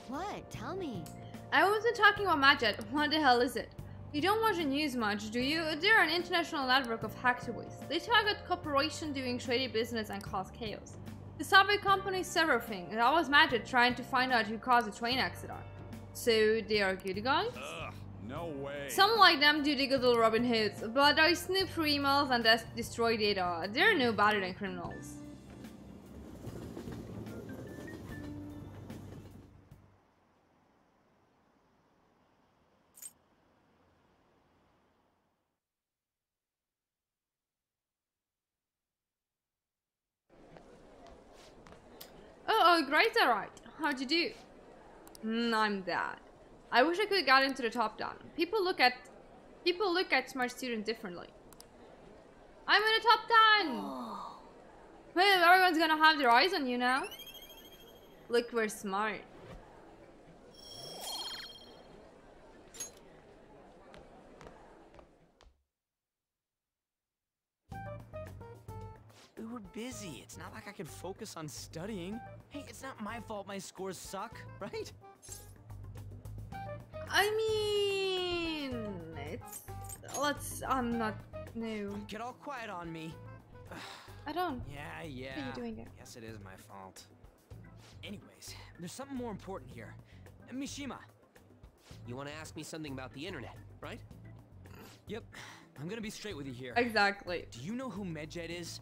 What? Tell me. I wasn't talking about Medjed. What the hell is it? You don't watch the news much, do you? They're an international network of hacktivists. They target corporations doing shady business and cause chaos. The subway company is several things. That was Medjed trying to find out who caused the train accident. So they are good guys? Ugh, no way. Some like them do the good old Robin Hoods, but they snoop through emails and destroy data. They're no better than criminals. Oh, great, alright. How'd you do? I'm dead. I wish I could get into the top down. People look at smart students differently. I'm in the top 10! Well, everyone's gonna have their eyes on you now. Look, we're smart. We were busy. It's not like I could focus on studying. Hey, it's not my fault my scores suck, right? I mean, I'm not new. Get all quiet on me. I don't. Yeah. What are you doing here? Guess it is my fault. Anyways, there's something more important here. Mishima. You want to ask me something about the internet, right? Yep. I'm gonna be straight with you here. Exactly. Do you know who Medjed is?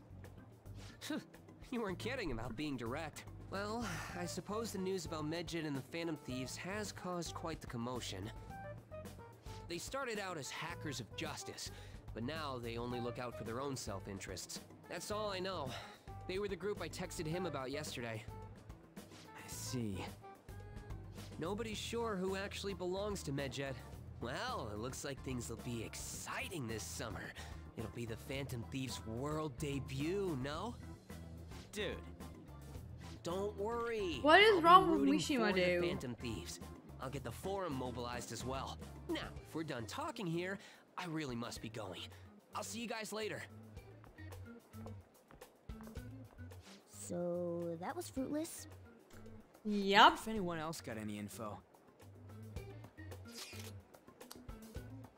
You weren't kidding about being direct. Well, I suppose the news about Medjed and the Phantom Thieves has caused quite the commotion. They started out as hackers of justice, but now they only look out for their own self-interests. That's all I know. They were the group I texted him about yesterday. I see. Nobody's sure who actually belongs to Medjed. Well, it looks like things will be exciting this summer. It'll be the Phantom Thieves' world debut, no? Dude. Don't worry. What is wrong with Mishima, Mishima, the Phantom Thieves. I'll get the forum mobilized as well. Now, if we're done talking here, I really must be going. I'll see you guys later. So that was fruitless? Yep. If anyone else got any info.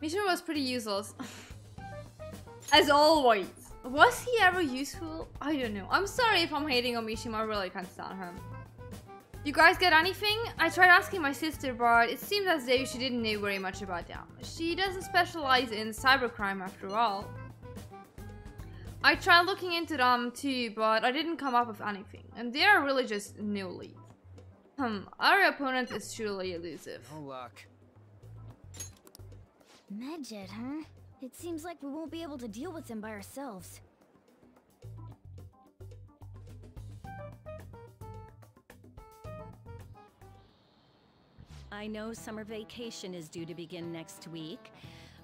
Mishima was pretty useless. As always. Was he ever useful? I don't know. I'm sorry if I'm hating on Mishima, I really can't stand him. You guys get anything? I tried asking my sister, but it seemed as though she didn't know very much about them. She doesn't specialize in cybercrime after all. I tried looking into them too, but I didn't come up with anything. And they are really just no lead. Our opponent is truly elusive. No luck. Medjed, huh? It seems like we won't be able to deal with him by ourselves. I know summer vacation is due to begin next week,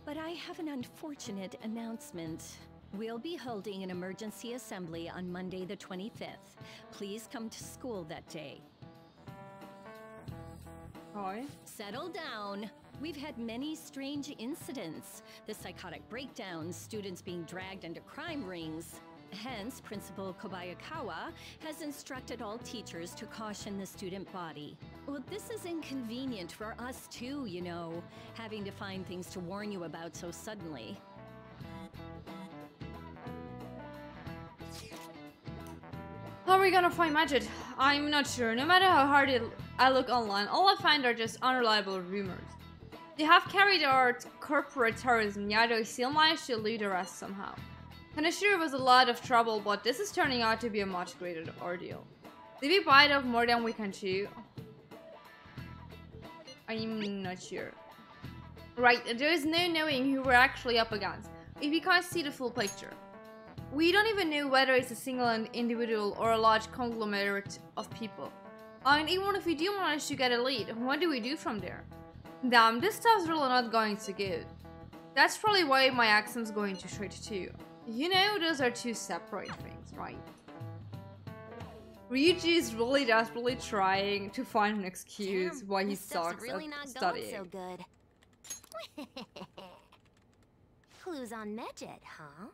but I have an unfortunate announcement. We'll be holding an emergency assembly on Monday the 25th. Please come to school that day. Hi. Settle down. We've had many strange incidents. The psychotic breakdowns, students being dragged into crime rings. Hence, Principal Kobayakawa has instructed all teachers to caution the student body. Well, this is inconvenient for us too, you know, having to find things to warn you about so suddenly. How are we gonna find Medjed? I'm not sure. No matter how hard I look online, all I find are just unreliable rumors. They have carried out corporate terrorism, yet they still managed to elude arrest somehow. Kinda sure it was a lot of trouble, but this is turning out to be a much greater ordeal. Did we bite off more than we can chew? I'm not sure. Right, there is no knowing who we're actually up against if we can't see the full picture. We don't even know whether it's a single individual or a large conglomerate of people. And even if we do manage to get a lead, what do we do from there? Damn, this stuff's really not going so good. That's probably why my accent's going to straight too. You know, those are two separate things, right? Ryuji is really desperately trying to find an excuse why he sucks really at not studying. Going so good. Clues on Medjed, huh?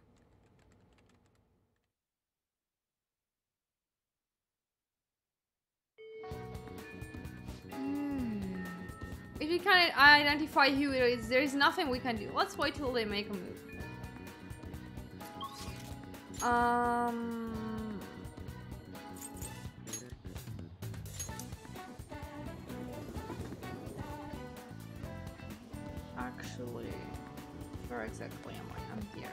If we can't identify who it is, there is nothing we can do. Let's wait till they make a move. actually? Where exactly am I? I'm here.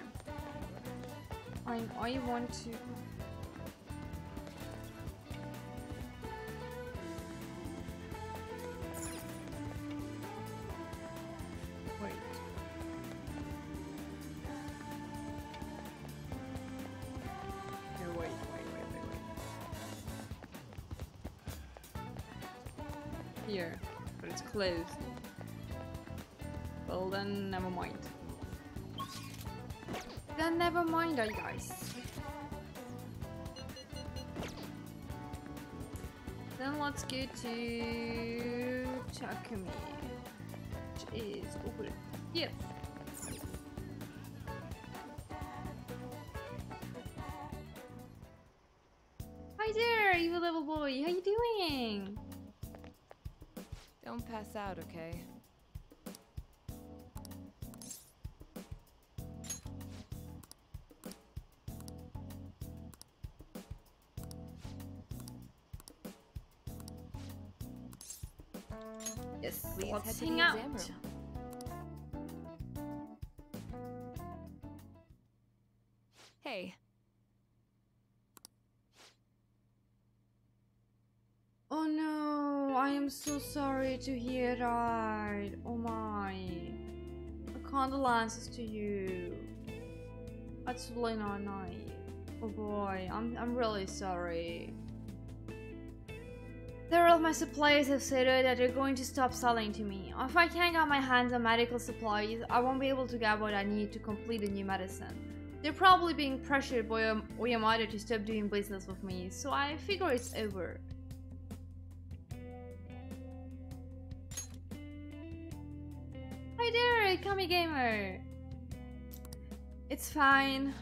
I want to... Wait. No, wait. Here, but it's closed. Well then, never mind. Then never mind, I guys. Then let's go to Kasumi, which is over here. Hi there, evil little boy. How you doing? Don't pass out, okay? Yes, Please let's head to hang the out. exam room. Hey. Oh no, I am so sorry to hear that. Oh my. Condolences to you. That's really not nice. Oh boy, I'm really sorry. Several of my suppliers have said that they're going to stop selling to me. If I can't get my hands on medical supplies, I won't be able to get what I need to complete a new medicine. They're probably being pressured by Oyamada to stop doing business with me, so I figure it's over. Hi there, Kami Gamer! It's fine.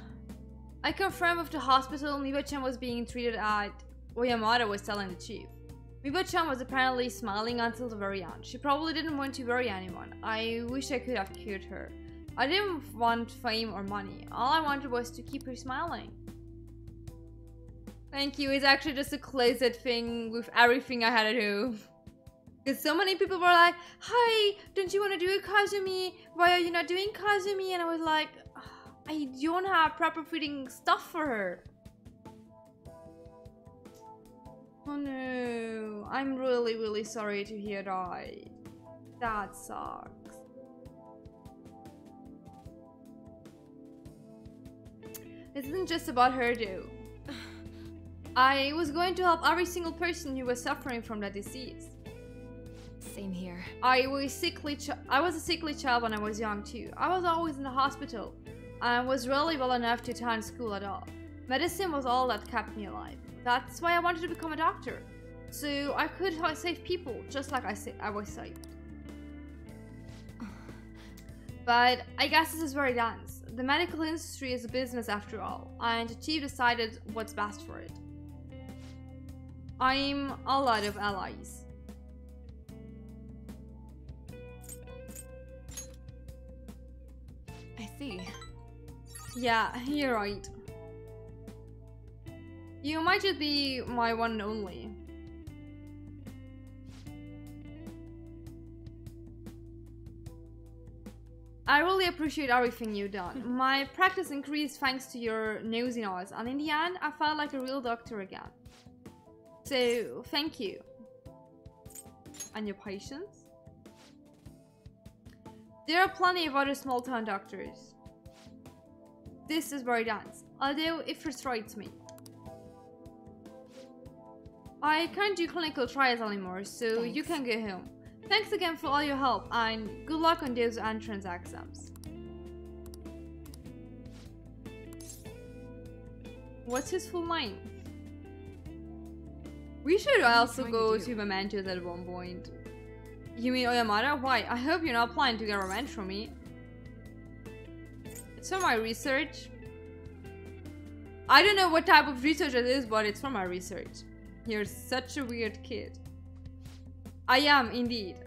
I confirmed with the hospital Miba-chan was being treated at Oyamada was telling the chief. Miba-chan was apparently smiling until the very end. She probably didn't want to worry anyone. I wish I could have cured her. I didn't want fame or money. All I wanted was to keep her smiling. Thank you. It's actually just a closet thing with everything I had to do. Because so many people were like, hi, don't you want to do a Kasumi? Why are you not doing Kasumi? And I was like, I don't have proper fitting stuff for her. Oh no, I'm really sorry to hear that. That sucks. It isn't just about her though. I was going to help every single person who was suffering from that disease. Same here. I was a sickly child when I was young too. I was always in the hospital and was really well enough to attend school at all. Medicine was all that kept me alive. That's why I wanted to become a doctor, so I could save people just like I was saved. But I guess this is where it ends. The medical industry is a business after all, and the chief decided what's best for it. I'm all out of allies. I see. Yeah, you're right. You might just be my one and only. I really appreciate everything you've done. My practice increased thanks to your nosiness, and in the end, I felt like a real doctor again. So, thank you. And your patience? There are plenty of other small-town doctors. This is where it ends, although it frustrates me. I can't do clinical trials anymore, so you can go home. Thanks again for all your help, and good luck on those entrance exams. What's his full name? We should also go to Mementos at one point. You mean Oyamada? Why? I hope you're not planning to get revenge from me. It's from my research. I don't know what type of research it is, but it's from my research. You're such a weird kid. I am, indeed.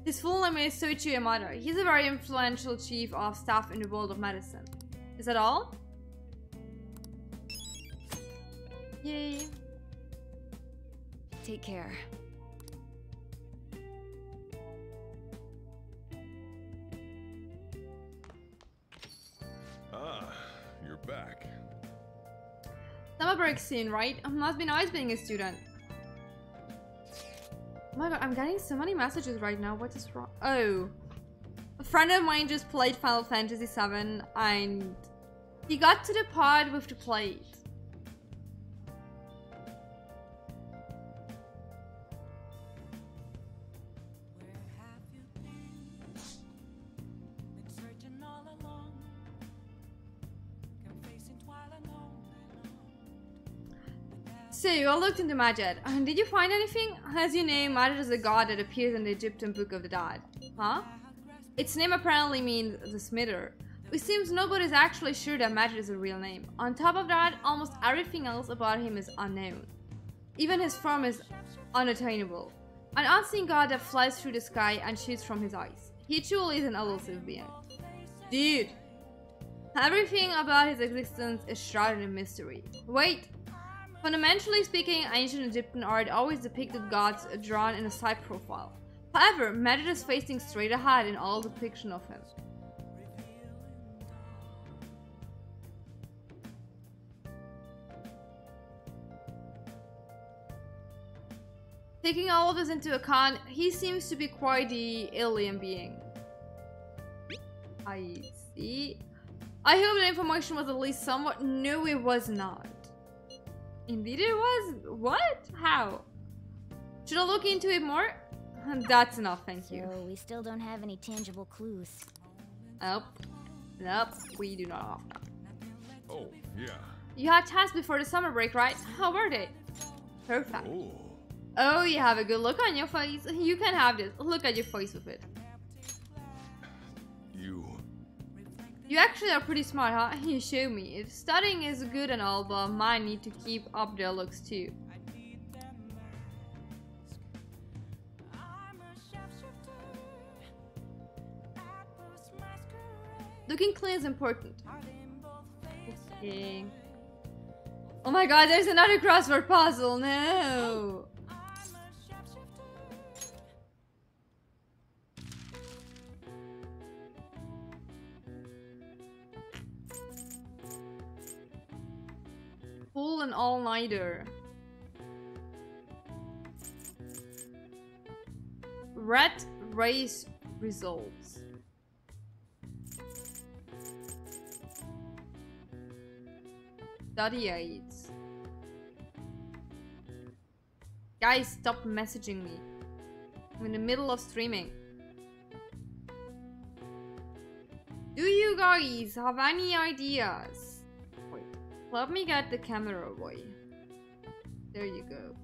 His full name is Soichi Yamada. He's a very influential chief of staff in the world of medicine. Is that all? Yay. Take care. Summer break soon, right? Must be nice being a student. Oh my god, I'm getting so many messages right now. What is wrong? Oh. A friend of mine just played Final Fantasy VII and he got to the part with the plate. So, I looked into Majid. Did you find anything? As you know, Majid is a god that appears in the Egyptian Book of the Dead. Huh? Its name apparently means the smitter. It seems nobody's actually sure that Majid is a real name. On top of that, almost everything else about him is unknown. Even his form is unattainable. An unseen god that flies through the sky and shoots from his eyes. He truly is an elusive being. Dude! Everything about his existence is shrouded in mystery. Wait! Fundamentally speaking, ancient Egyptian art always depicted gods drawn in a side profile. However, Majid is facing straight ahead in all depiction of him. Taking all of this into account, he seems to be quite the alien being. I see. I hope the information was at least somewhat... No, it was not. Indeed it was? What? How? Should I look into it more? That's enough, thank you. So we still don't have any tangible clues. Nope. Nope, we do not have that. Oh, yeah. You had tests before the summer break, right? How were they? Perfect. Oh, you have a good look on your face. You can have this. Look at your face with it. You actually are pretty smart, huh? You show me. If studying is good and all, but mine need to keep up their looks too. Looking clean is important. Okay. Oh my god, there's another crossword puzzle. No. Full and all-nighter. Red race results. Study aids. Guys, stop messaging me. I'm in the middle of streaming. Do you guys have any ideas? Wait, let me get the camera away. There you go.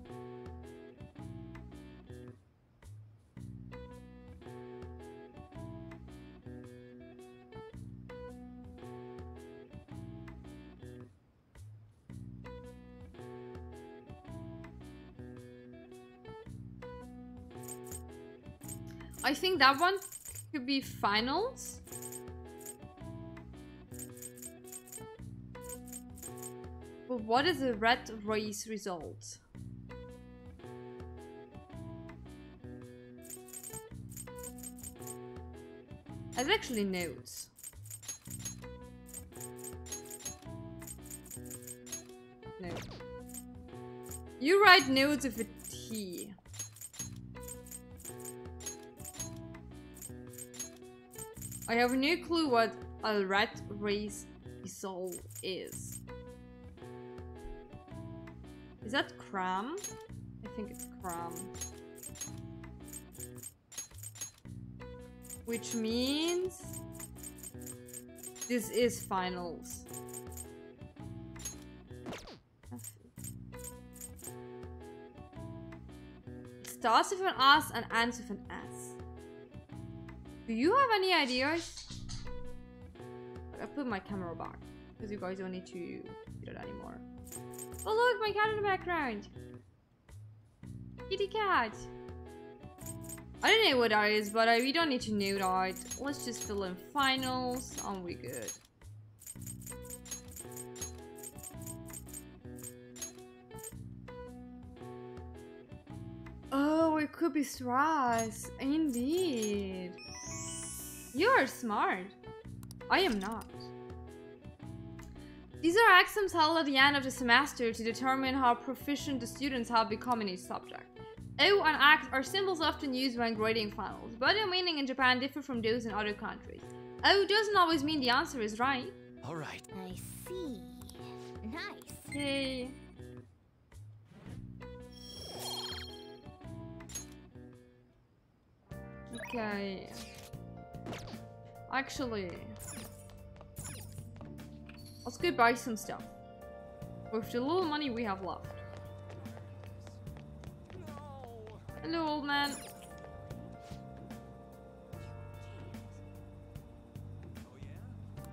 I think that one could be finals. But what is the red race result? I've actually notes. No. You write notes with a T. I have no clue what a red race result is. Is that cram? I think it's cram. Which means this is finals. It starts with an S and ends with an S. Do you have any ideas? I put my camera back because you guys don't need to do that anymore. Oh look, my cat in the background. Kitty cat. I don't know what that is, but we don't need to know that. Let's just fill in finals and we're good. Oh, it could be stress. Indeed. You are smart. I am not. These are exams held at the end of the semester to determine how proficient the students have become in each subject. O and X are symbols often used when grading finals, but their meaning in Japan differ from those in other countries. O doesn't always mean the answer is right. Alright. I see. Nice. Yay. Okay. Actually, let's go buy some stuff with the little money we have left. Hello, old man.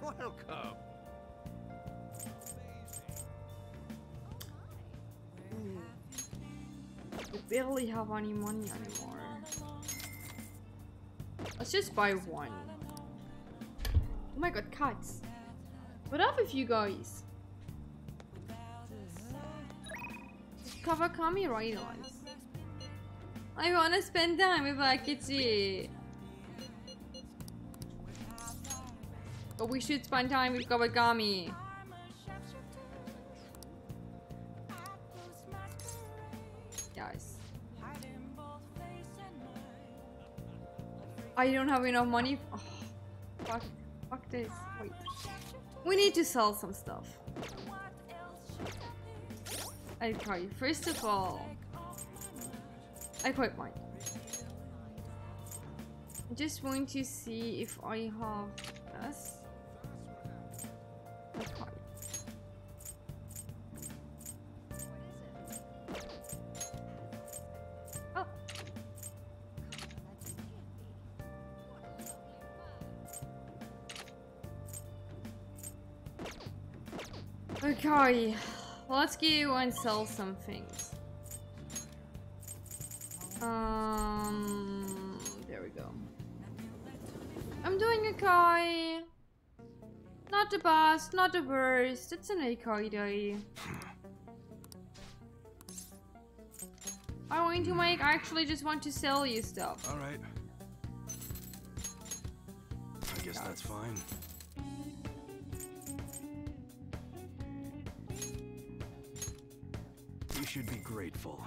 Welcome. We barely have any money anymore. Let's just buy one. Oh my god, cats. What up with you guys? Kawakami rhinos. I wanna spend time with Akechi. But we should spend time with Kawakami. Yes. I don't have enough money. Oh, fuck this. Wait. We need to sell some stuff. Okay, first of all, I quite mind. I just want to see if I have this. Okay. Oh. Okay, let's go and sell some things. There we go. I'm doing okay. Not the best, not the worst. It's an okay day. I want to make. I actually just want to sell you stuff. All right. I guess that's fine. You should be grateful.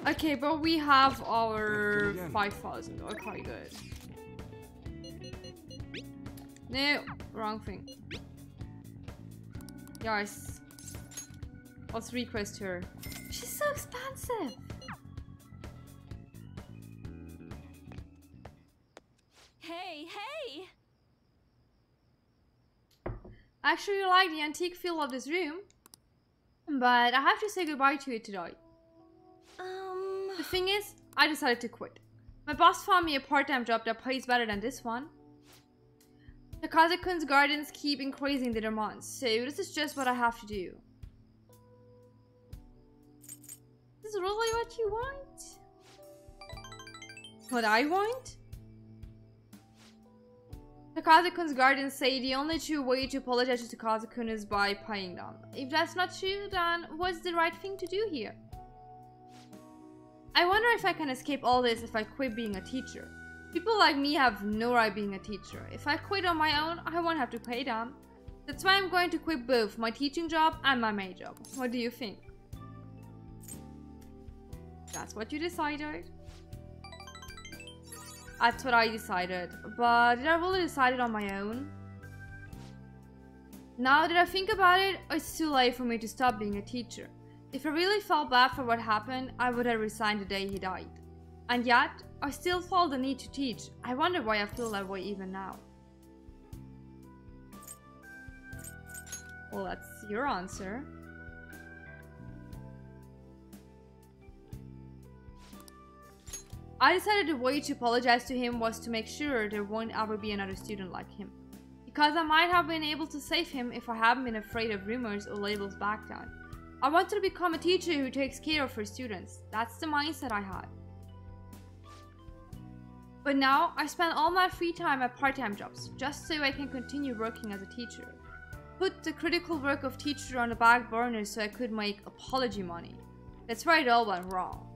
Okay, but we have our 5,000. Okay, good. No, wrong thing. Yes. Let's request her. She's so expensive. Hey, hey! I actually like the antique feel of this room, but I have to say goodbye to it today. The thing is, I decided to quit. My boss found me a part-time job that pays better than this one. The Kazakun's gardens keep increasing the demands, so this is just what I have to do. This is really what you want? What I want? The Kazakun's gardens say the only true way to apologize to Kazakun is by paying them. If that's not true, then what's the right thing to do here? I wonder if I can escape all this if I quit being a teacher. People like me have no right being a teacher. If I quit on my own, I won't have to pay them. That's why I'm going to quit both my teaching job and my maid job. What do you think? That's what you decided? That's what I decided. But did I really decide it on my own? Now that I think about it, it's too late for me to stop being a teacher. If I really felt bad for what happened, I would have resigned the day he died. And yet, I still felt the need to teach. I wonder why I feel that way even now. Well, that's your answer. I decided the way to apologize to him was to make sure there won't ever be another student like him. Because I might have been able to save him if I hadn't been afraid of rumors or labels back then. I wanted to become a teacher who takes care of her students. That's the mindset I had. But now, I spend all my free time at part-time jobs, just so I can continue working as a teacher. put the critical work of teacher on the back burner so I could make apology money. That's where it all went wrong.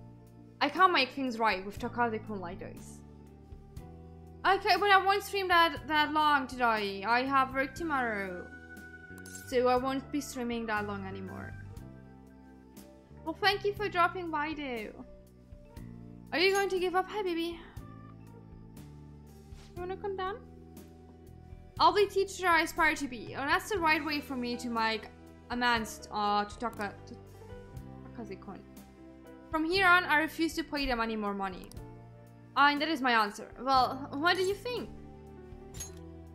I can't make things right with Takase-kun like this. Okay, but I won't stream that long today. I have work tomorrow. So I won't be streaming that long anymore. Well, thank you for dropping by though. Are you going to give up? Hi, baby. You wanna come down? I'll be the teacher I aspire to be. Oh, that's the right way for me to make amends to Takase-kun. From here on, I refuse to pay them any more money. And that is my answer. Well, what do you think?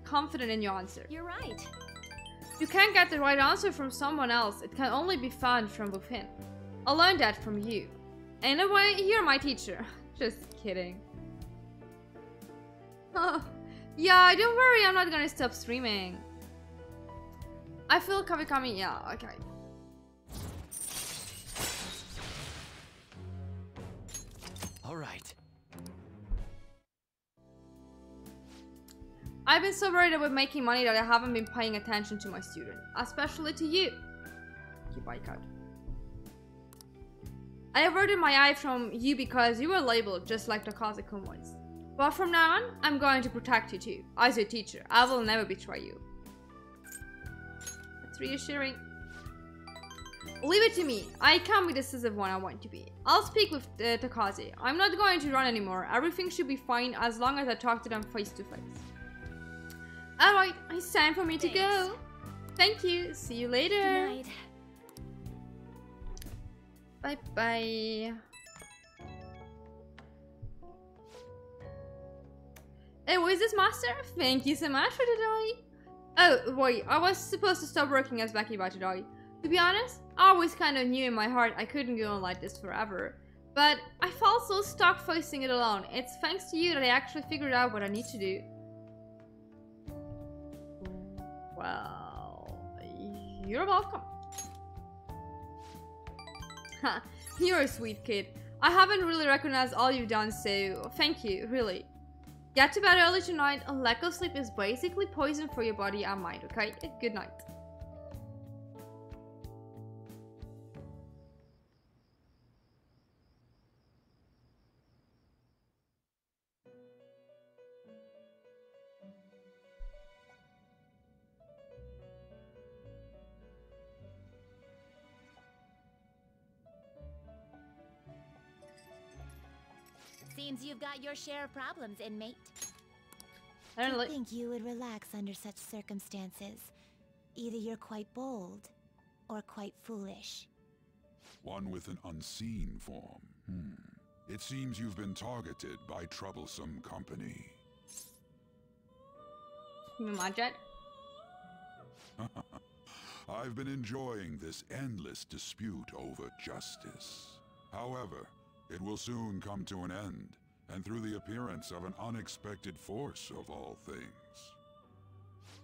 Confident in your answer. You're right. You can't get the right answer from someone else. It can only be found from within. I learned that from you. In a way, you're my teacher. Just kidding. Yeah, don't worry, I'm not gonna stop streaming. I feel Kawakami, yeah, okay. Alright. I've been so worried about making money that I haven't been paying attention to my student. Especially to you. Keep eye card. I averted my eye from you because you were labeled just like Takase-kun was. But from now on, I'm going to protect you too. As your teacher, I will never betray you. That's reassuring. Leave it to me. I can be the decisive one I want to be. I'll speak with Takase. I'm not going to run anymore. Everything should be fine as long as I talk to them face to face. Alright, it's time for me to go. Thank you. See you later. Good night. Bye-bye. Hey, what is this, master? Thank you so much for today. Oh, wait, I was supposed to stop working as Becky by today. To be honest, I always kind of knew in my heart I couldn't go on like this forever. But I felt so stuck facing it alone. It's thanks to you that I actually figured out what I need to do. Well, you're welcome. Ha, you're a sweet kid. I haven't really recognized all you've done, so thank you, really. Get to bed early tonight. A lack of sleep is basically poison for your body and mind, okay? Good night. Seems you've got your share of problems, inmate. I think you would relax under such circumstances. Either you're quite bold, or quite foolish. One with an unseen form. It seems you've been targeted by troublesome company. Majid? I've been enjoying this endless dispute over justice. However, it will soon come to an end, and through the appearance of an unexpected force of all things.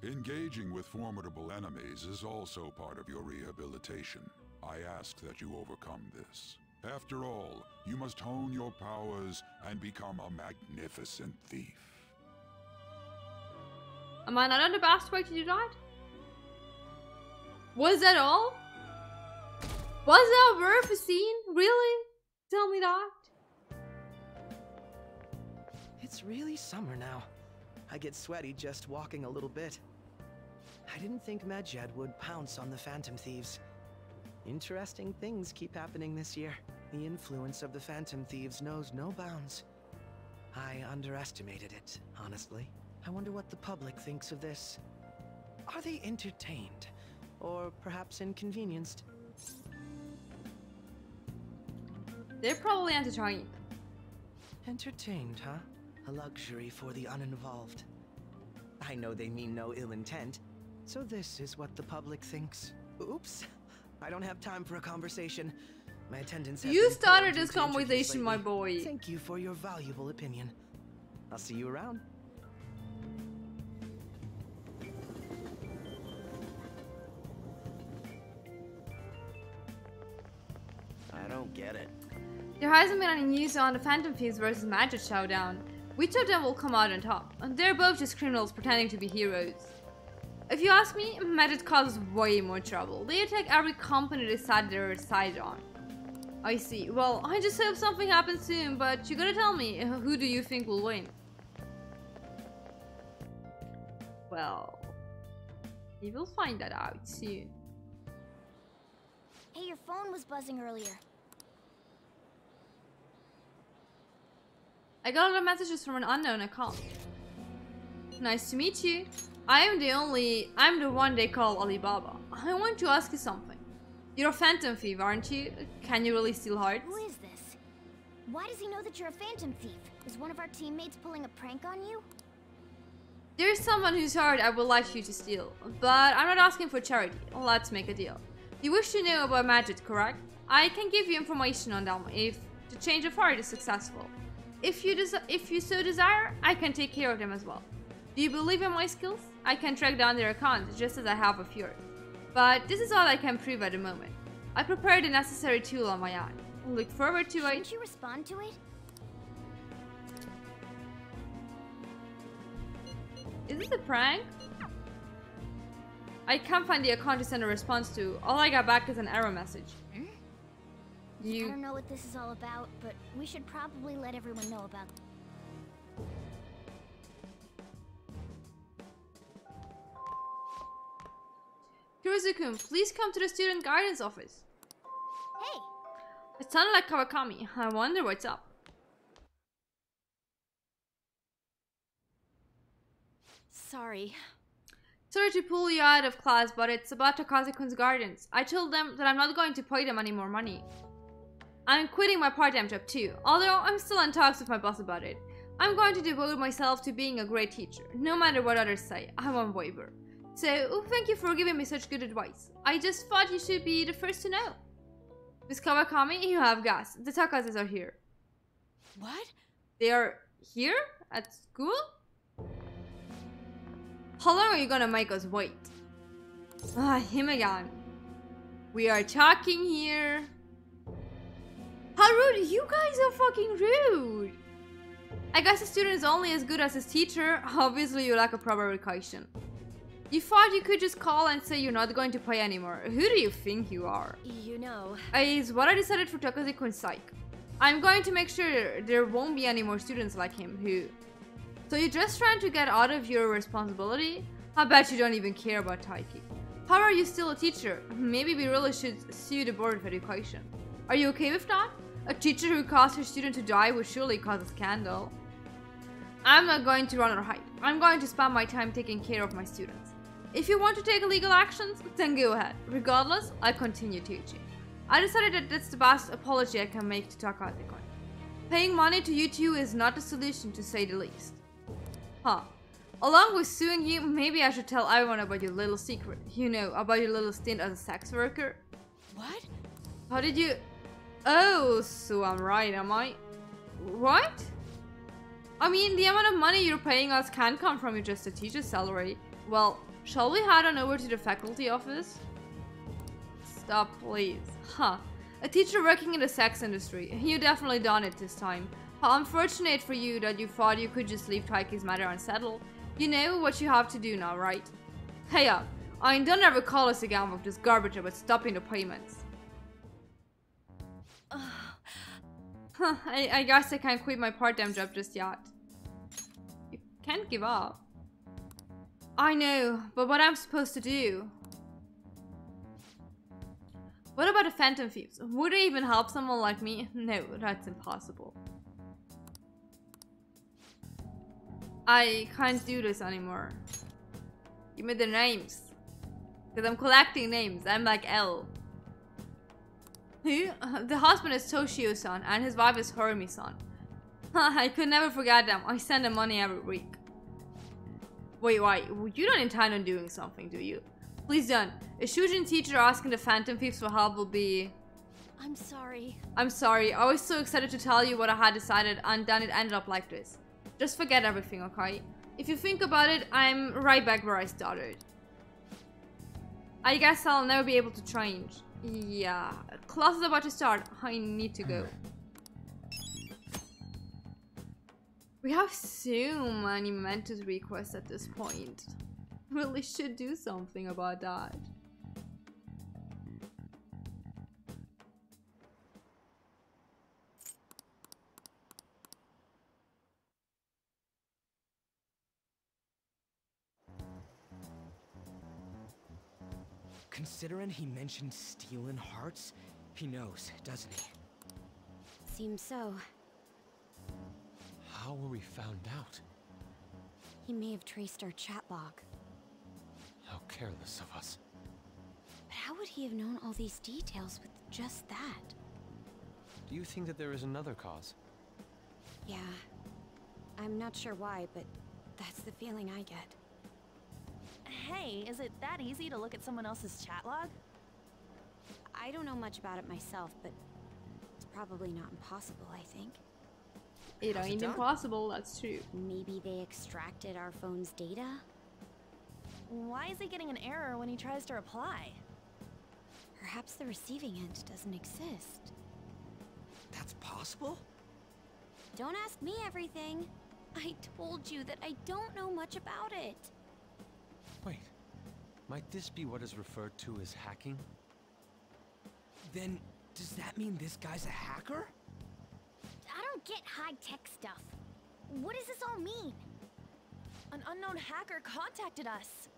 Engaging with formidable enemies is also part of your rehabilitation. I ask that you overcome this. After all, you must hone your powers and become a magnificent thief. Am I not on the best way to do that? Was that all? Was that worth a scene? Really? Tell me that. It's really summer now. I get sweaty just walking a little bit. I didn't think Medjed would pounce on the Phantom Thieves. Interesting things keep happening this year. The influence of the Phantom Thieves knows no bounds. I underestimated it, honestly. I wonder what the public thinks of this. Are they entertained? Or perhaps inconvenienced? They're probably entertained. Entertained, huh? A luxury for the uninvolved. I know they mean no ill intent, so this is what the public thinks. Oops, I don't have time for a conversation. My attendance has You been started poor this due to injuries conversation, my lately. boy. Thank you for your valuable opinion. I'll see you around. I don't get it. There hasn't been any news on the Phantom Thieves versus Magic showdown. Which of them will come out on top? And they're both just criminals pretending to be heroes. If you ask me, Magic causes way more trouble. They attack every company they decide they're decided on. I see. Well, I just hope something happens soon, but you gotta tell me, who do you think will win? Well, we will find that out soon. Hey, your phone was buzzing earlier. I got a lot of messages from an unknown account. Nice to meet you. I'm the one they call Alibaba. I want to ask you something. You're a phantom thief, aren't you? Can you really steal hearts? Who is this? Why does he know that you're a phantom thief? Is one of our teammates pulling a prank on you? There's someone whose heart I would like you to steal, but I'm not asking for charity. Let's make a deal. You wish to know about magic, correct? I can give you information on them if the change of heart is successful. If you so desire, I can take care of them as well. Do you believe in my skills? I can track down their accounts just as I have of yours. But this is all I can prove at the moment. I prepared the necessary tool on my own. Look forward to it. Didn't you respond to it? Is this a prank? I can't find the account to send a response to. All I got back is an error message. I don't know what this is all about, but we should probably let everyone know about it. Kurozu-kun, please come to the student guidance office. Hey! It sounded like Kawakami. I wonder what's up. Sorry. Sorry to pull you out of class, but it's about Takaze-kun's guidance. I told them that I'm not going to pay them any more money. I'm quitting my part-time job too, although I'm still in talks with my boss about it. I'm going to devote myself to being a great teacher, no matter what others say. I won't waver. So, thank you for giving me such good advice. I just thought you should be the first to know. Miss Kawakami, you have guessed. The Takazes are here. What? They are here? At school? How long are you gonna make us wait? Ah, him again. We are talking here. How rude! You guys are fucking rude! I guess a student is only as good as his teacher. Obviously, you lack a proper education. You thought you could just call and say you're not going to pay anymore. Who do you think you are? You know... Is what I decided for Takaze-kun's sake. I'm going to make sure there won't be any more students like him who... So you're just trying to get out of your responsibility? I bet you don't even care about Taiki. How are you still a teacher? Maybe we really should sue the Board of Education. Are you okay with that? A teacher who caused her student to die would surely cause a scandal. I'm not going to run or hide. I'm going to spend my time taking care of my students. If you want to take legal actions, then go ahead. Regardless, I'll continue teaching. I decided that that's the best apology I can make to Takaze-kun. Paying money to you two is not the solution, to say the least. Huh. Along with suing you, maybe I should tell everyone about your little secret. You know, about your little stint as a sex worker. What? How did you... Oh, so I'm right, am I? What? I mean, the amount of money you're paying us can't come from just a teacher's salary. Well, shall we head on over to the faculty office? Stop, please. Huh. A teacher working in the sex industry. You definitely done it this time. How unfortunate for you that you thought you could just leave Taiki's matter unsettled. You know what you have to do now, right? Hey up. Don't ever call us again with this garbage about stopping the payments. I guess I can't quit my part-time job just yet. You can't give up. I know, but what I'm supposed to do? What about the Phantom Thieves? Would they even help someone like me? No, that's impossible. I can't do this anymore. Give me the names. Because I'm collecting names. I'm like L. Who? The husband is Toshio-san and his wife is Horumi-san. I could never forget them. I send them money every week. Wait, you don't intend on doing something, do you? Please don't. A Shujin teacher asking the Phantom Thieves for help will be... I'm sorry. I'm sorry. I was so excited to tell you what I had decided and then it ended up like this. Just forget everything, okay? If you think about it, I'm right back where I started. I guess I'll never be able to change. Yeah, class is about to start. I need to go. We have so many Mentos requests at this point. really should do something about that. Considering he mentioned stealing hearts, he knows, doesn't he? Seems so. How were we found out? He may have traced our chat log. How careless of us. But how would he have known all these details with just that? Do you think that there is another cause? Yeah. I'm not sure why, but that's the feeling I get. Hey, is it that easy to look at someone else's chat log? I don't know much about it myself, but it's probably not impossible, I think. It ain't impossible, that's true. Maybe they extracted our phone's data? Why is he getting an error when he tries to reply? Perhaps the receiving end doesn't exist. That's possible? Don't ask me everything. I told you that I don't know much about it. Wait, might this be what is referred to as hacking? Then, does that mean this guy's a hacker? I don't get high-tech stuff. What does this all mean? An unknown hacker contacted us.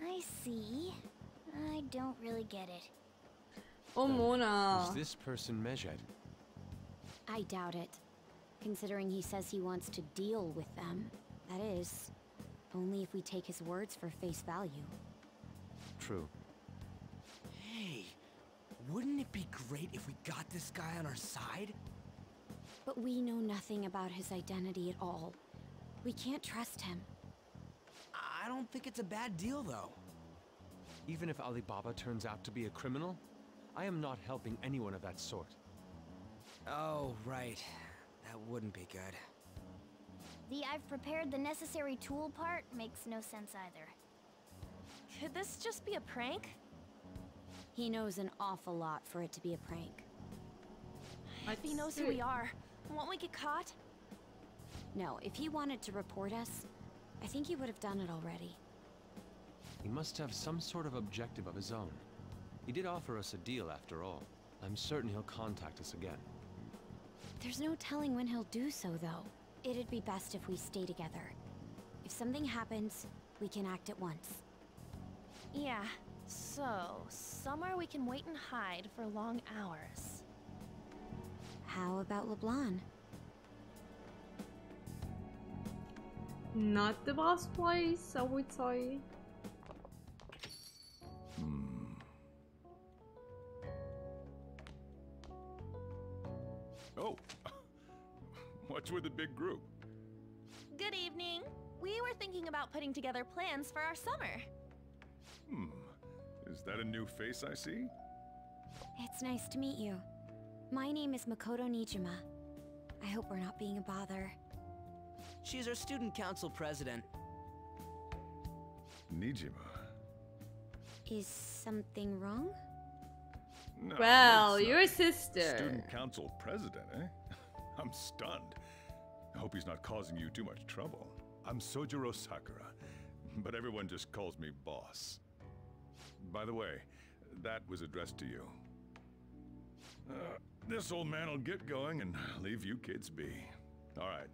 I see. I don't really get it. Oh, Mona. Is this person Medjed? I doubt it. Considering he says he wants to deal with them. That is, only if we take his words for face value. True. Hey, wouldn't it be great if we got this guy on our side? But we know nothing about his identity at all. We can't trust him. I don't think it's a bad deal, though. Even if Alibaba turns out to be a criminal, I am not helping anyone of that sort. Oh, right. That wouldn't be good. The I've prepared the necessary tool part makes no sense either. Could this just be a prank? He knows an awful lot for it to be a prank. If he knows who we are, won't we get caught? No, if he wanted to report us, I think he would have done it already. He must have some sort of objective of his own. He did offer us a deal after all. I'm certain he'll contact us again. There's no telling when he'll do so, though. It'd be best if we stay together. If something happens, we can act at once. Yeah, so somewhere we can wait and hide for long hours. How about LeBlanc? Not the best place, I would say. Oh, what's with the big group? Good evening. We were thinking about putting together plans for our summer. Is that a new face I see? It's nice to meet you. My name is Makoto Nijima. I hope we're not being a bother. She's our student council president. Nijima. Is something wrong? No, Well, it's your not. sister. Student council president, eh? I'm stunned. I hope he's not causing you too much trouble. I'm Sojiro Sakura, but everyone just calls me boss. By the way, that was addressed to you. This old man will get going and leave you kids be. All right,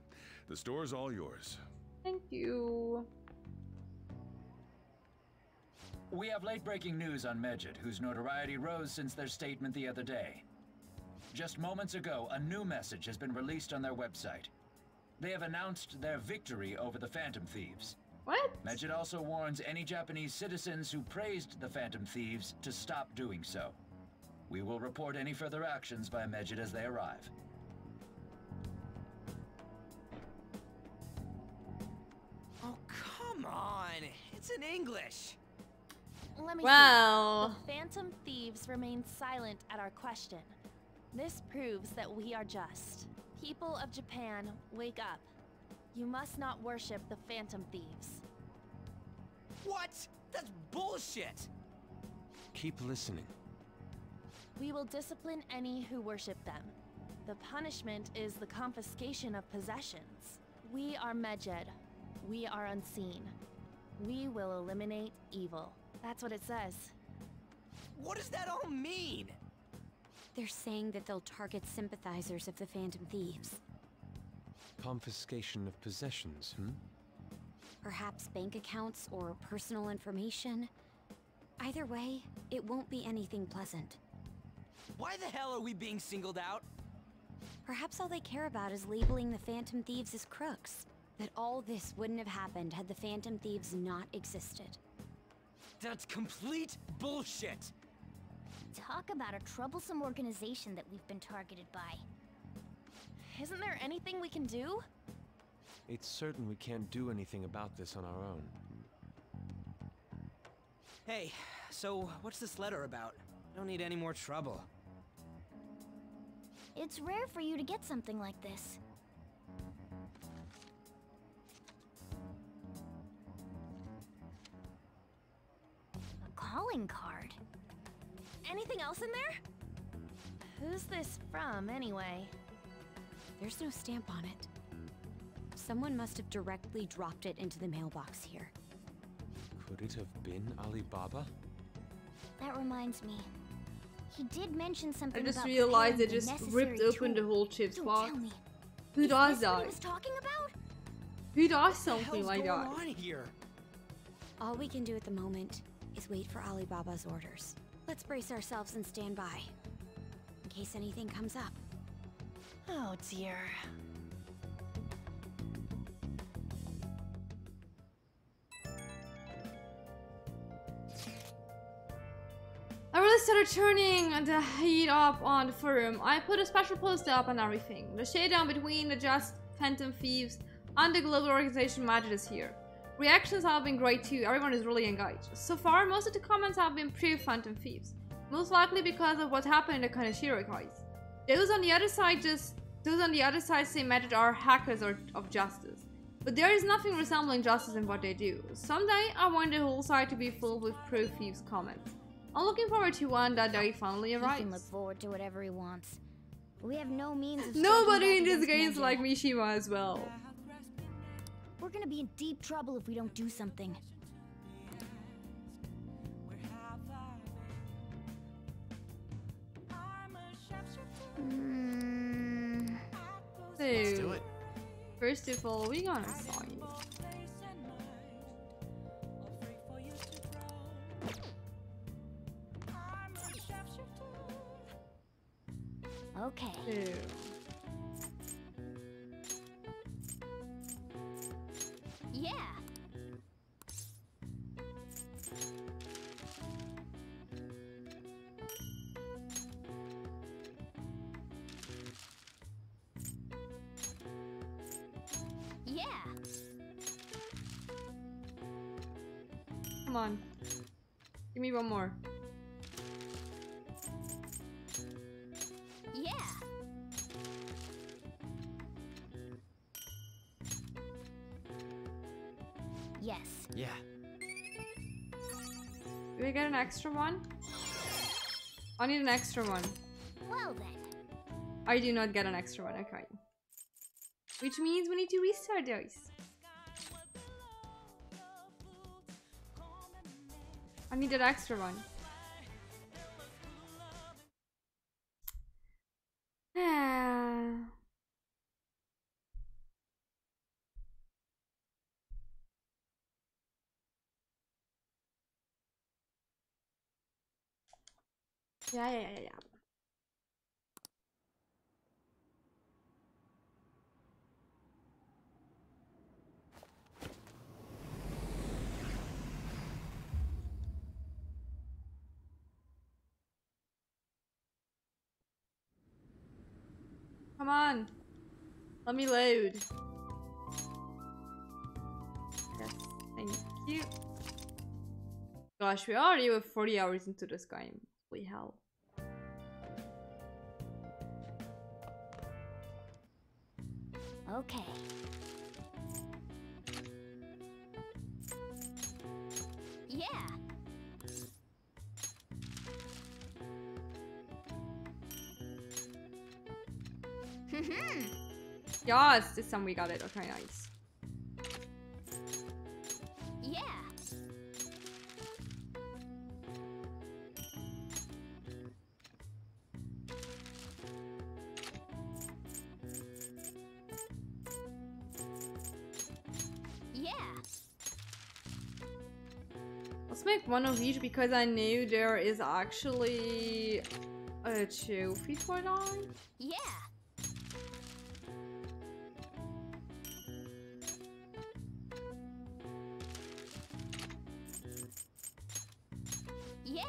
the store's all yours. Thank you. We have late-breaking news on Medjed, whose notoriety rose since their statement the other day. Just moments ago, a new message has been released on their website. They have announced their victory over the Phantom Thieves. What? Medjed also warns any Japanese citizens who praised the Phantom Thieves to stop doing so. We will report any further actions by Medjed as they arrive. Oh, come on! It's in English! Let me Well. see. The Phantom Thieves remain silent at our question. This proves that we are just. People of Japan, wake up. You must not worship the Phantom Thieves. What? That's bullshit! Keep listening. We will discipline any who worship them. The punishment is the confiscation of possessions. We are Medjed. We are unseen. We will eliminate evil. That's what it says. What does that all mean? They're saying that they'll target sympathizers of the Phantom Thieves. Confiscation of possessions, Perhaps bank accounts or personal information. Either way, it won't be anything pleasant. Why the hell are we being singled out? Perhaps all they care about is labeling the Phantom Thieves as crooks. That all this wouldn't have happened had the Phantom Thieves not existed. That's complete bullshit! Talk about a troublesome organization that we've been targeted by. Isn't there anything we can do? It's certain we can't do anything about this on our own. Hey, so what's this letter about? I don't need any more trouble. It's rare for you to get something like this. A calling card. Anything else in there? Who's this from, anyway? There's no stamp on it. Someone must have directly dropped it into the mailbox here. Could it have been Alibaba? That reminds me. He did mention something I just about realized they preparing the just necessary ripped open the tool. whole chip's Don't box. tell me. Who does Is this what that? he was talking about? Who does What something the like hell's that? going on here? All we can do at the moment is wait for Alibaba's orders. Let's brace ourselves and stand by, in case anything comes up. Oh dear. I really started turning the heat up on the forum. I put a special post up and everything. The showdown between the just Phantom Thieves and the global organization Magic is here. Reactions have been great too, everyone is really engaged. So far, most of the comments have been pro-Phantom Thieves. Most likely because of what happened in the Kaneshiro case. Those on the other side say Magic are hackers of justice. But there is nothing resembling justice in what they do. Someday, I want the whole site to be filled with pro-Thieves comments. I'm looking forward to one that day finally He arrives. can look forward to whatever he wants. We have no means of Nobody in striking this back game is against like Magic. Mishima as well. We're gonna be in deep trouble if we don't do something. Let's do it. First of all, we gonna sign. Okay. Two. Yeah. Yeah. Come on. Give me one more. Yeah. Yes. Yeah. Do we get an extra one? I need an extra one. Well then. I do not get an extra one, okay. Which means we need to restart those. I need that extra one. Yeah. Come on. Let me load. Yes, thank you. Gosh, we already have 40 hours into this game. Holy hell. Okay. Yeah. Yes, this time we got it. Okay, nice. Yeah. Let's make one of each because I knew there is actually a trophy for that. Yeah. Yeah.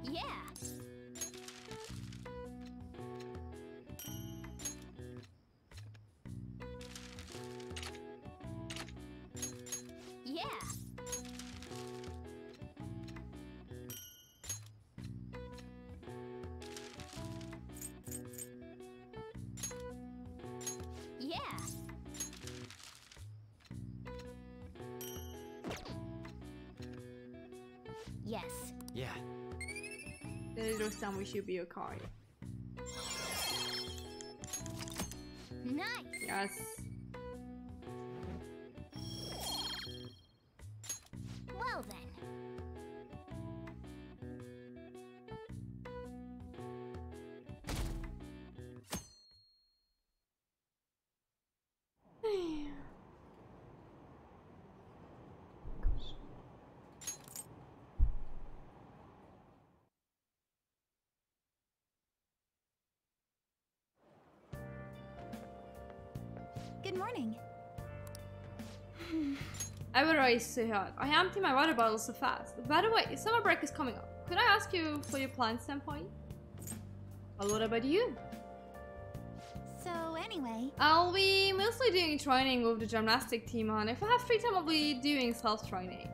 Yeah. Yeah. Yeah. Yes. Yeah. Those time we should be okay. Nice. Yes. Well then. Good morning. I will race so hard. I empty my water bottle so fast. By the way, summer break is coming up. Could I ask you for your plans, senpai? Well, what about you? So anyway, I'll be mostly doing training with the gymnastic team, and if I have free time, I'll be doing self-training.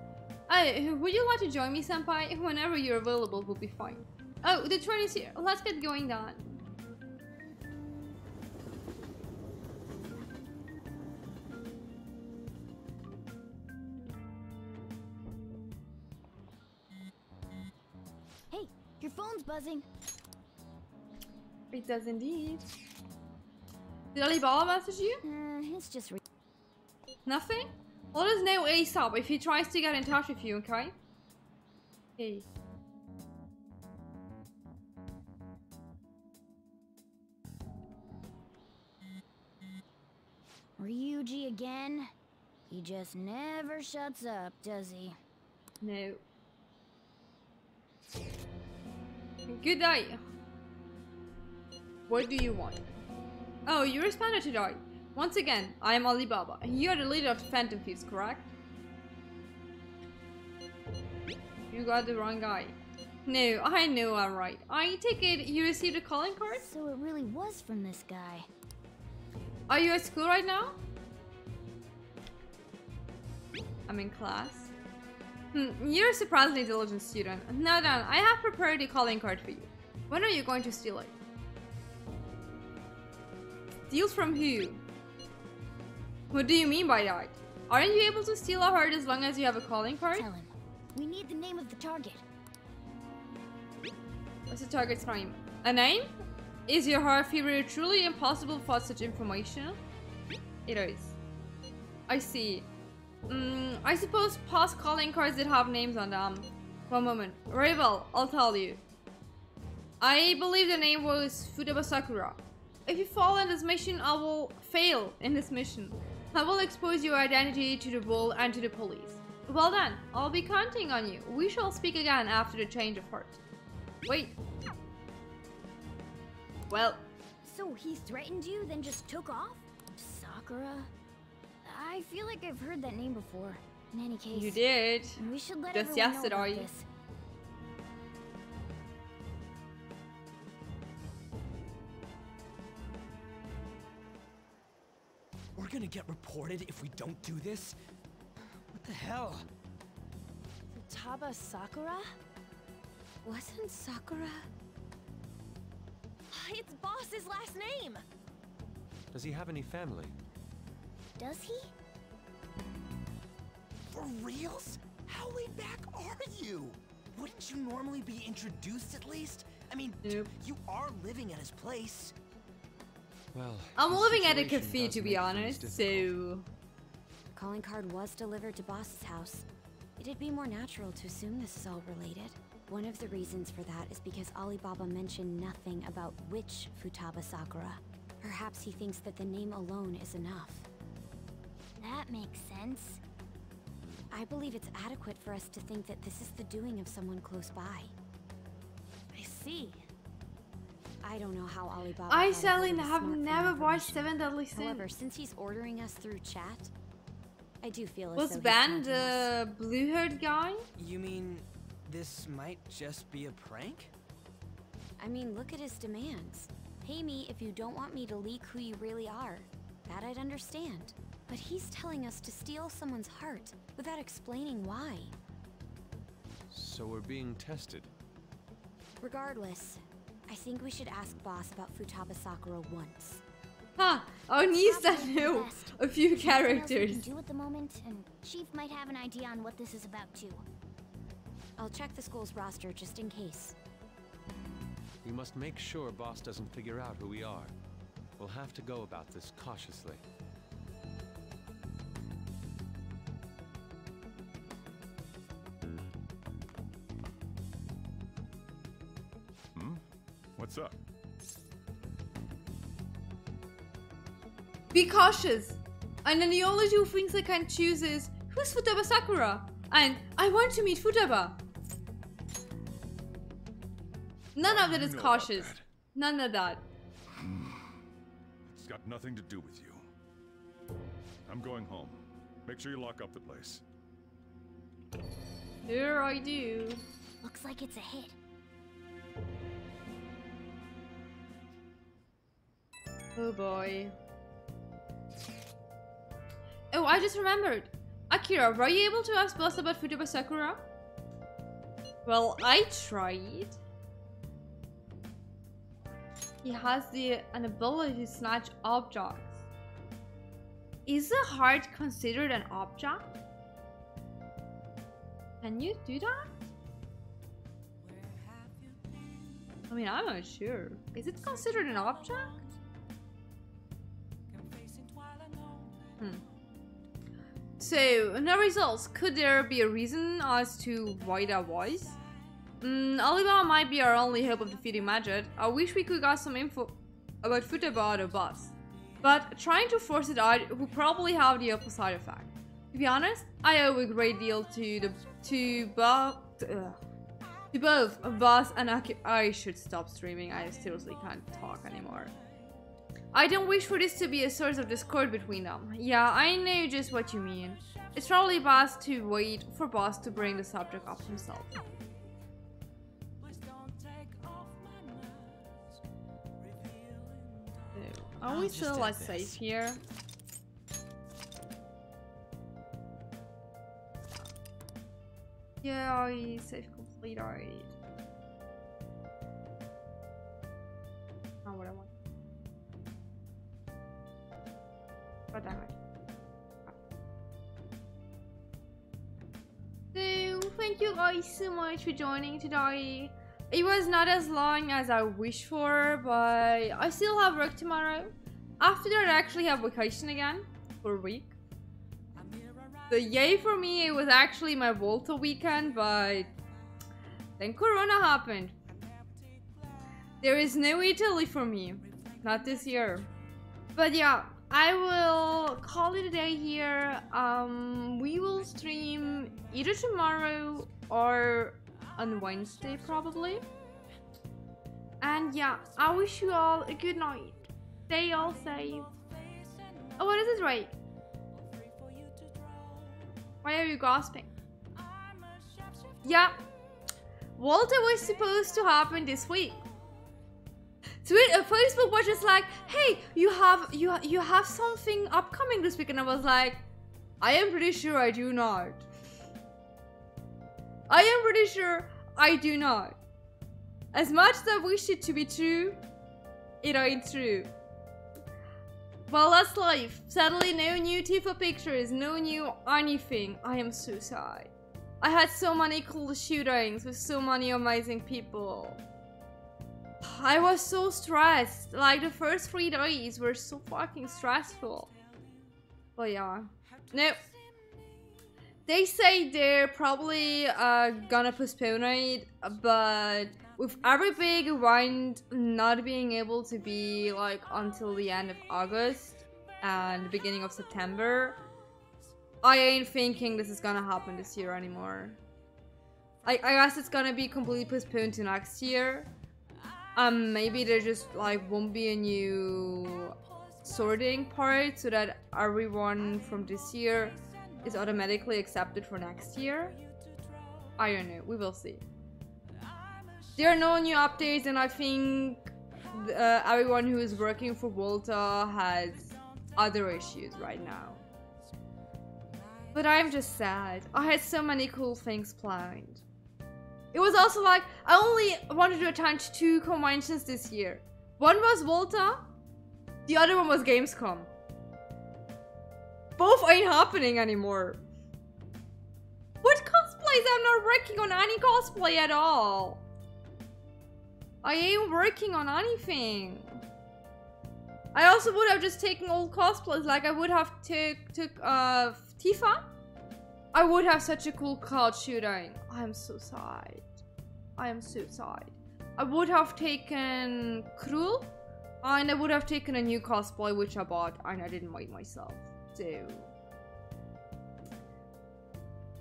Would you like to join me, senpai? Whenever you're available will be fine. Oh, the train is here. Let's get going then. Hey, your phone's buzzing. It does indeed. Did Alibaba message you? It's just Nothing? Let us know ASAP if he tries to get in touch with you, okay? Hey. Ryuji again? He just never shuts up, does he? No. Good day. What do you want? Oh, you responded today. Once again, I am Alibaba, and you are the leader of the Phantom Thieves, correct? You got the wrong guy. No, I know I'm right. I take it you received a calling card? So it really was from this guy. Are you at school right now? I'm in class. You're a surprisingly diligent student. Now then, I have prepared a calling card for you. When are you going to steal it? Steal from who? What do you mean by that? Aren't you able to steal a heart as long as you have a calling card? Tell him. We need the name of the target. What's the target's name? A name? Is your heart fever truly impossible for such information? It is. I see. I suppose past calling cards did have names on them. One moment. Very well, I'll tell you. I believe the name was Futaba Sakura. If you fail in this mission, I will fail in this mission. I will expose your identity to the world and to the police. Well then, I'll be counting on you. We shall speak again after the change of heart. Wait. Well. So he threatened you, then just took off? Sakura? I feel like I've heard that name before. In any case, you did. We should let just everyone yesterday. know about this. We're gonna get reported if we don't do this? What the hell? Futaba Sakura? Wasn't Sakura? It's Boss's last name! Does he have any family? Does he? For reals? How laid back are you? Wouldn't you normally be introduced at least? I mean, nope. You are living at his place. Well, I'm living at a cafe to be honest, so... The calling card was delivered to Boss's house. It'd be more natural to assume this is all related. One of the reasons for that is because Alibaba mentioned nothing about which Futaba Sakura. Perhaps he thinks that the name alone is enough. That makes sense. I believe it's adequate for us to think that this is the doing of someone close by. I see. I don't know how Alibaba... I, Sally, have never watched Seven Deadly Sins. However, since he's ordering us through chat, I do feel as Was though Ben the blue-haired guy? You mean this might just be a prank? I mean, look at his demands. Pay me if you don't want me to leak who you really are. That I'd understand. But he's telling us to steal someone's heart without explaining why. So we're being tested. Regardless, I think we should ask Boss about Futaba Sakura once. Huh, our niece that knew a few characters. Do at the moment, and Chief might have an idea on what this is about too. I'll check the school's roster just in case. We must make sure Boss doesn't figure out who we are. We'll have to go about this cautiously. What's up? Be cautious. And then the only two things I can choose is, who's Futaba Sakura? And I want to meet Futaba. None of that is cautious. None of that. It's got nothing to do with you. I'm going home. Make sure you lock up the place. Here I do. Looks like it's a hit. Oh boy. Oh, I just remembered. Akira, were you able to ask Boss about Futaba Sakura? Well, I tried. He has an ability to snatch objects. Is a heart considered an object? Can you do that? I mean, I'm not sure. Is it considered an object? So, no results. Could there be a reason as to why that was? Alibaba might be our only hope of defeating Majid. I wish we could get some info about Futaba out of Boss. But trying to force it out would probably have the opposite effect. To be honest, I owe a great deal to both Boss and Akira. I should stop streaming. I seriously can't talk anymore. I don't wish for this to be a source of discord between them. Yeah, I know just what you mean. It's probably best to wait for Boss to bring the subject up himself. So, are we still like safe here? Yeah, I save complete already. Not what I want. God damn it. So, thank you guys so much for joining today. It was not as long as I wished for, but I still have work tomorrow. After that, I actually have vacation again for a week. So yay for me, it was actually my Volta weekend, but then Corona happened. There is no Italy for me, not this year. But yeah, I will call it a day here. We will stream either tomorrow or on Wednesday probably. And yeah, I wish you all a good night. Stay all safe. Oh, what is this right? Why are you gasping? Yeah, Walter was supposed to happen this week. Facebook was just like, hey, you have something upcoming this week, and I was like, I am pretty sure I do not. I am pretty sure I do not. As much as I wish it to be true, it ain't true. Well, that's life. Sadly, no new Tifa pictures, no new anything. I am so sad. I had so many cool shootings with so many amazing people. I was so stressed. Like, the first 3 days were so fucking stressful. But yeah. Nope. They say they're probably gonna postpone it, but with every big event not being able to be like until the end of August and the beginning of September, I ain't thinking this is gonna happen this year anymore. I guess it's gonna be completely postponed to next year. Maybe there just like won't be a new sorting part so that everyone from this year is automatically accepted for next year. I don't know, we will see. There are no new updates, and I think everyone who is working for Volta has other issues right now. But I'm just sad. I had so many cool things planned. It was also like, I only wanted to attend 2 conventions this year. One was Volta, the other one was Gamescom. Both ain't happening anymore. What cosplays? I'm not working on any cosplay at all. I ain't working on anything. I also would have just taken old cosplays, like I would have took Tifa. I would have such a cool card shooting. I am so sad. I am so sad. I would have taken Krul, and I would have taken a new cosplay which I bought and I didn't make myself. So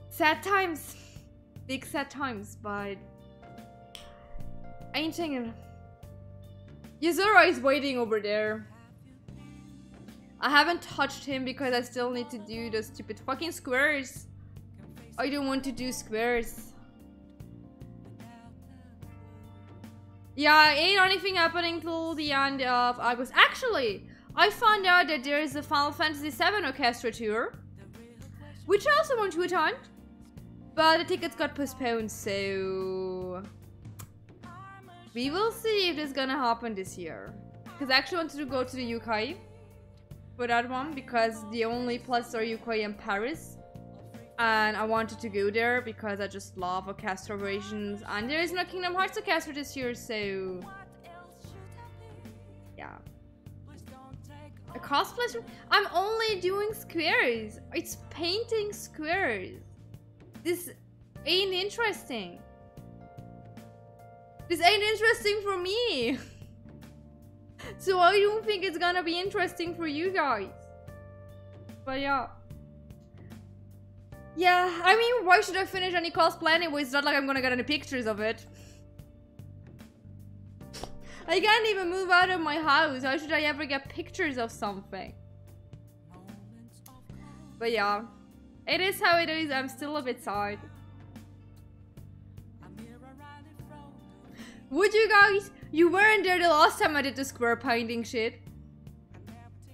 sad times. Big sad times, but I ain't thinking. Yuzura is waiting over there. I haven't touched him because I still need to do the stupid fucking squares. I don't want to do squares. Yeah, ain't anything happening till the end of August. Actually, I found out that there is a Final Fantasy VII Orchestra tour, which I also want to attend, but the tickets got postponed, so we will see if this is gonna happen this year. Because I actually wanted to go to the UK for that one, because the only places are UK and Paris. And I wanted to go there because I just love orchestra versions. And there is no Kingdom Hearts Orchestra this year, so yeah. A cosplay? I'm only doing squares. It's painting squares. This ain't interesting. This ain't interesting for me. So I don't think it's gonna be interesting for you guys. But yeah. Yeah, I mean, why should I finish any cosplay anyway? It's not like I'm gonna get any pictures of it. I can't even move out of my house. How should I ever get pictures of something? But yeah, it is how it is. I'm still a bit sad. Would you guys? You weren't there the last time I did the square painting shit.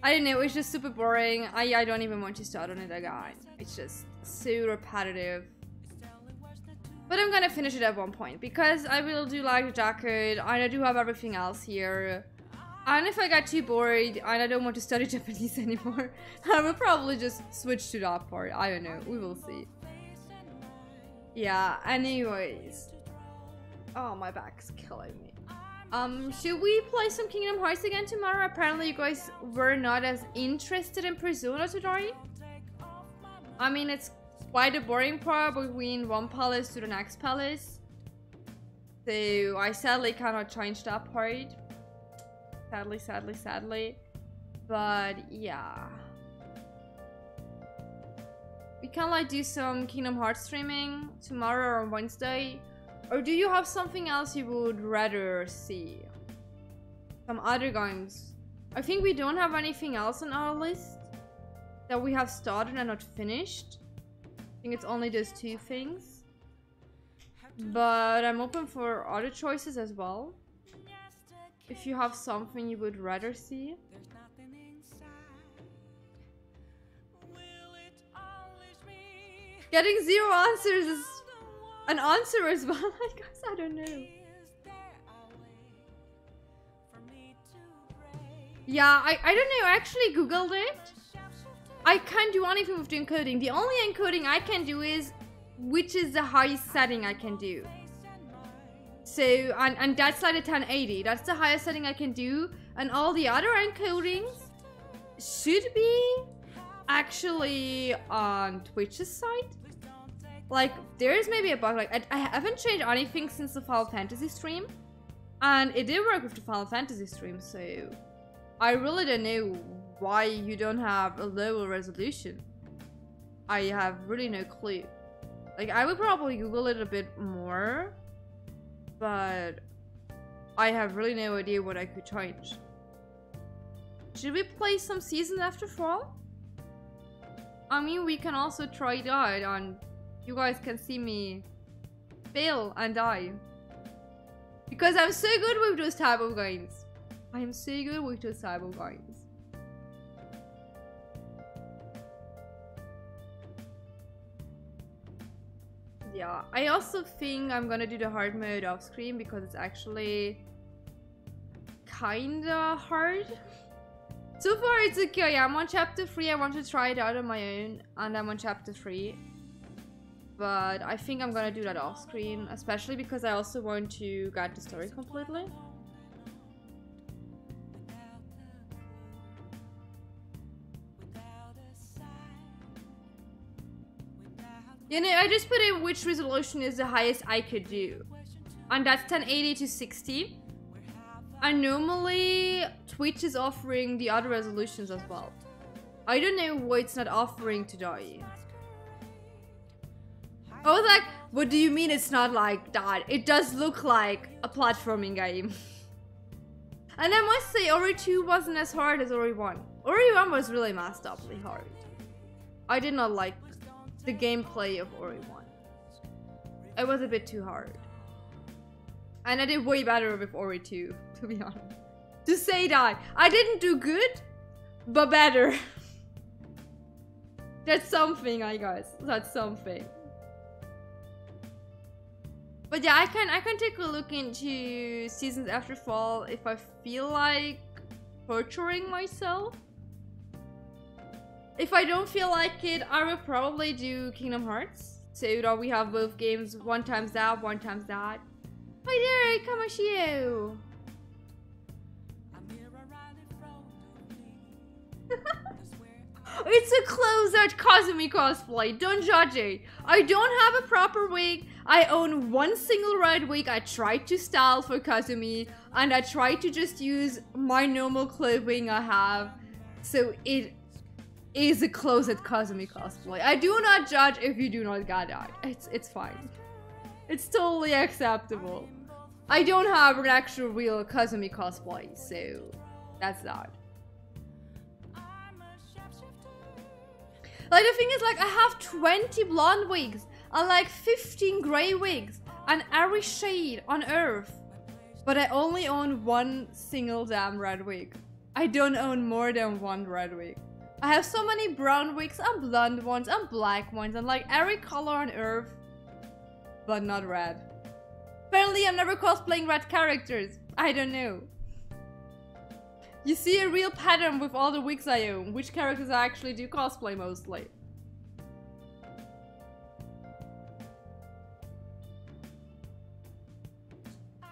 I don't know, it's just super boring. I don't even want to start on it again. It's just so repetitive. But I'm gonna finish it at one point because I will do like the jacket and I do have everything else here. And if I get too bored and I don't want to study Japanese anymore, I will probably just switch to that part. I don't know, we will see. Yeah, anyways. Oh, my back's killing me. Should we play some Kingdom Hearts again tomorrow? Apparently you guys were not as interested in Persona today. I mean, it's quite a boring part between one palace to the next palace. So I sadly cannot change that part. Sadly. But yeah. We can like do some Kingdom Hearts streaming tomorrow or on Wednesday. Or do you have something else you would rather see? Some other games. I think we don't have anything else on our list that we have started and not finished. I think it's only those 2 things. But I'm open for other choices as well. If you have something you would rather see. Getting 0 answers is an answer as well, I guess. I don't know. Yeah, I don't know. I actually googled it. I can't do anything with the encoding. The only encoding I can do is which is the highest setting I can do. So, and that's like a 1080. That's the highest setting I can do. And all the other encodings should be actually on Twitch's side. Like, there's maybe a bug. Like, I haven't changed anything since the Final Fantasy stream. And it did work with the Final Fantasy stream, so I really don't know why you don't have a lower resolution. I have really no clue. Like, I would probably Google it a bit more, but I have really no idea what I could change. Should we play some Season After Fall? I mean, we can also try that, and you guys can see me fail and die. Because I'm so good with those type of games. I am so good with those type of games. Yeah, I also think I'm gonna do the hard mode off screen because it's actually kinda hard. So far it's okay. I'm on chapter 3. I want to try it out on my own, and I'm on chapter 3. But I think I'm gonna do that off screen, especially because I also want to get the story completely. You know, I just put in which resolution is the highest I could do. And that's 1080 to 60. And normally Twitch is offering the other resolutions as well. I don't know why it's not offering today. I was like, what do you mean it's not like that? It does look like a platforming game. And I must say, Ori 2 wasn't as hard as Ori 1. Ori 1 was really messed uply hard. I did not like the gameplay of Ori 1. It was a bit too hard. And I did way better with Ori 2, to be honest. To say that, I didn't do good, but better. That's something, I guess. That's something. But yeah, I can take a look into Seasons After Fall if I feel like torturing myself. If I don't feel like it, I will probably do Kingdom Hearts. So that we have both games, one times that, one times that. Hi there, Kamashio! It's a closed-out Kasumi cosplay, don't judge it. I don't have a proper wig. I own one single red wig I tried to style for Kasumi, and I tried to just use my normal clothing I have. So it is a closed-out Kasumi cosplay. I do not judge if you do not get that. It's fine. It's totally acceptable. I don't have an actual real Kasumi cosplay, so that's that. Like, the thing is, like, I have 20 blonde wigs and like 15 grey wigs and every shade on earth. But I only own one single damn red wig. I don't own more than one red wig. I have so many brown wigs and blonde ones and black ones and like every color on earth, but not red. Apparently I'm never cosplaying red characters. I don't know. You see a real pattern with all the wigs I own, which characters I actually do cosplay mostly.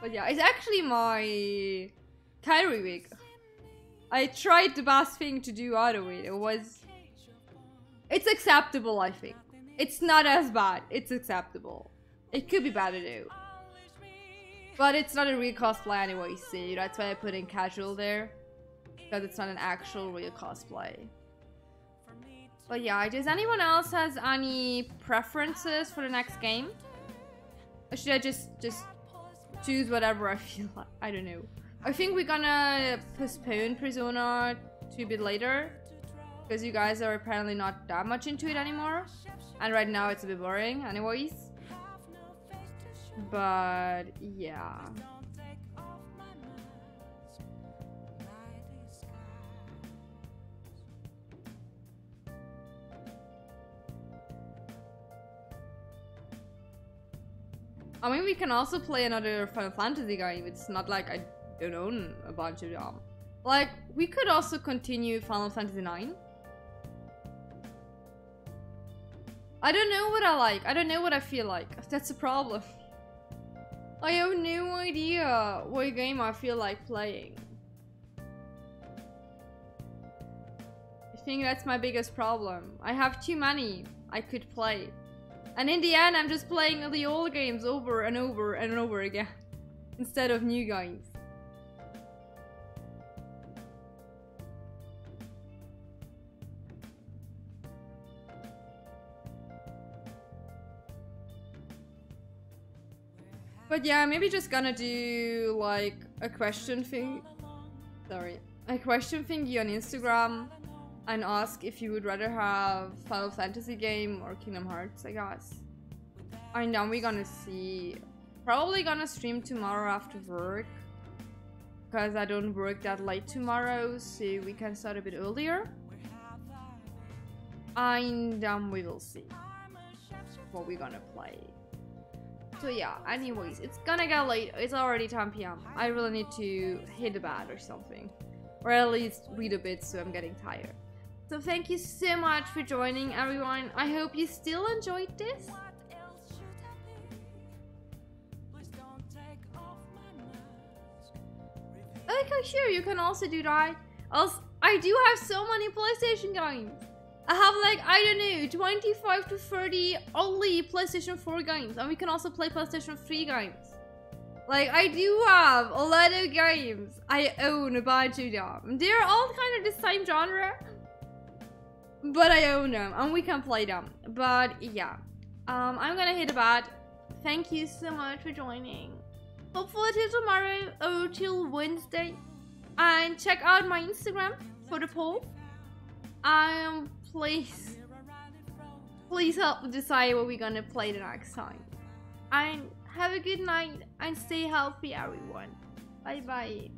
But yeah, it's actually my Kyrie wig. I tried the best thing to do out of it. It's acceptable, I think. It's not as bad. It's acceptable. It could be better though. But it's not a real cosplay anyway, see? That's why I put in casual there. Because it's not an actual real cosplay. But yeah, does anyone else has any preferences for the next game? Or should I just choose whatever I feel like? I don't know. I think we're gonna postpone Persona to a bit later. Because you guys are apparently not that much into it anymore. And right now it's a bit boring anyways. But yeah. I mean, we can also play another Final Fantasy game. It's not like I don't own a bunch of them. Like, we could also continue Final Fantasy 9. I don't know what I like. I don't know what I feel like. That's the problem. I have no idea what game I feel like playing. I think that's my biggest problem. I have too many I could play. And in the end, I'm just playing the old games over and over and over again. Instead of new games. But yeah, maybe just gonna do like a question thing. Sorry. A question thingy on Instagram and ask if you would rather have Final Fantasy game or Kingdom Hearts, I guess. And then we're gonna see. Probably gonna stream tomorrow after work. Because I don't work that late tomorrow, so we can start a bit earlier. And then we will see what we're gonna play. So yeah, anyways, it's gonna get late. It's already 10 PM. I really need to hit the bed or something. Or at least read a bit, so I'm getting tired. So thank you so much for joining, everyone. I hope you still enjoyed this. Okay, sure, you can also do that. Also, I do have so many PlayStation games. I have like, I don't know, 25 to 30 only PlayStation 4 games. And we can also play PlayStation 3 games. Like, I do have a lot of games I own a bunch of them. They're all kind of the same genre. But I own them and we can play them. But yeah, I'm gonna hit the bed. Thank you so much for joining. Hopefully till tomorrow or till Wednesday. And check out my Instagram for the poll. Please help decide what we're gonna play the next time. And have a good night and stay healthy, everyone. Bye bye.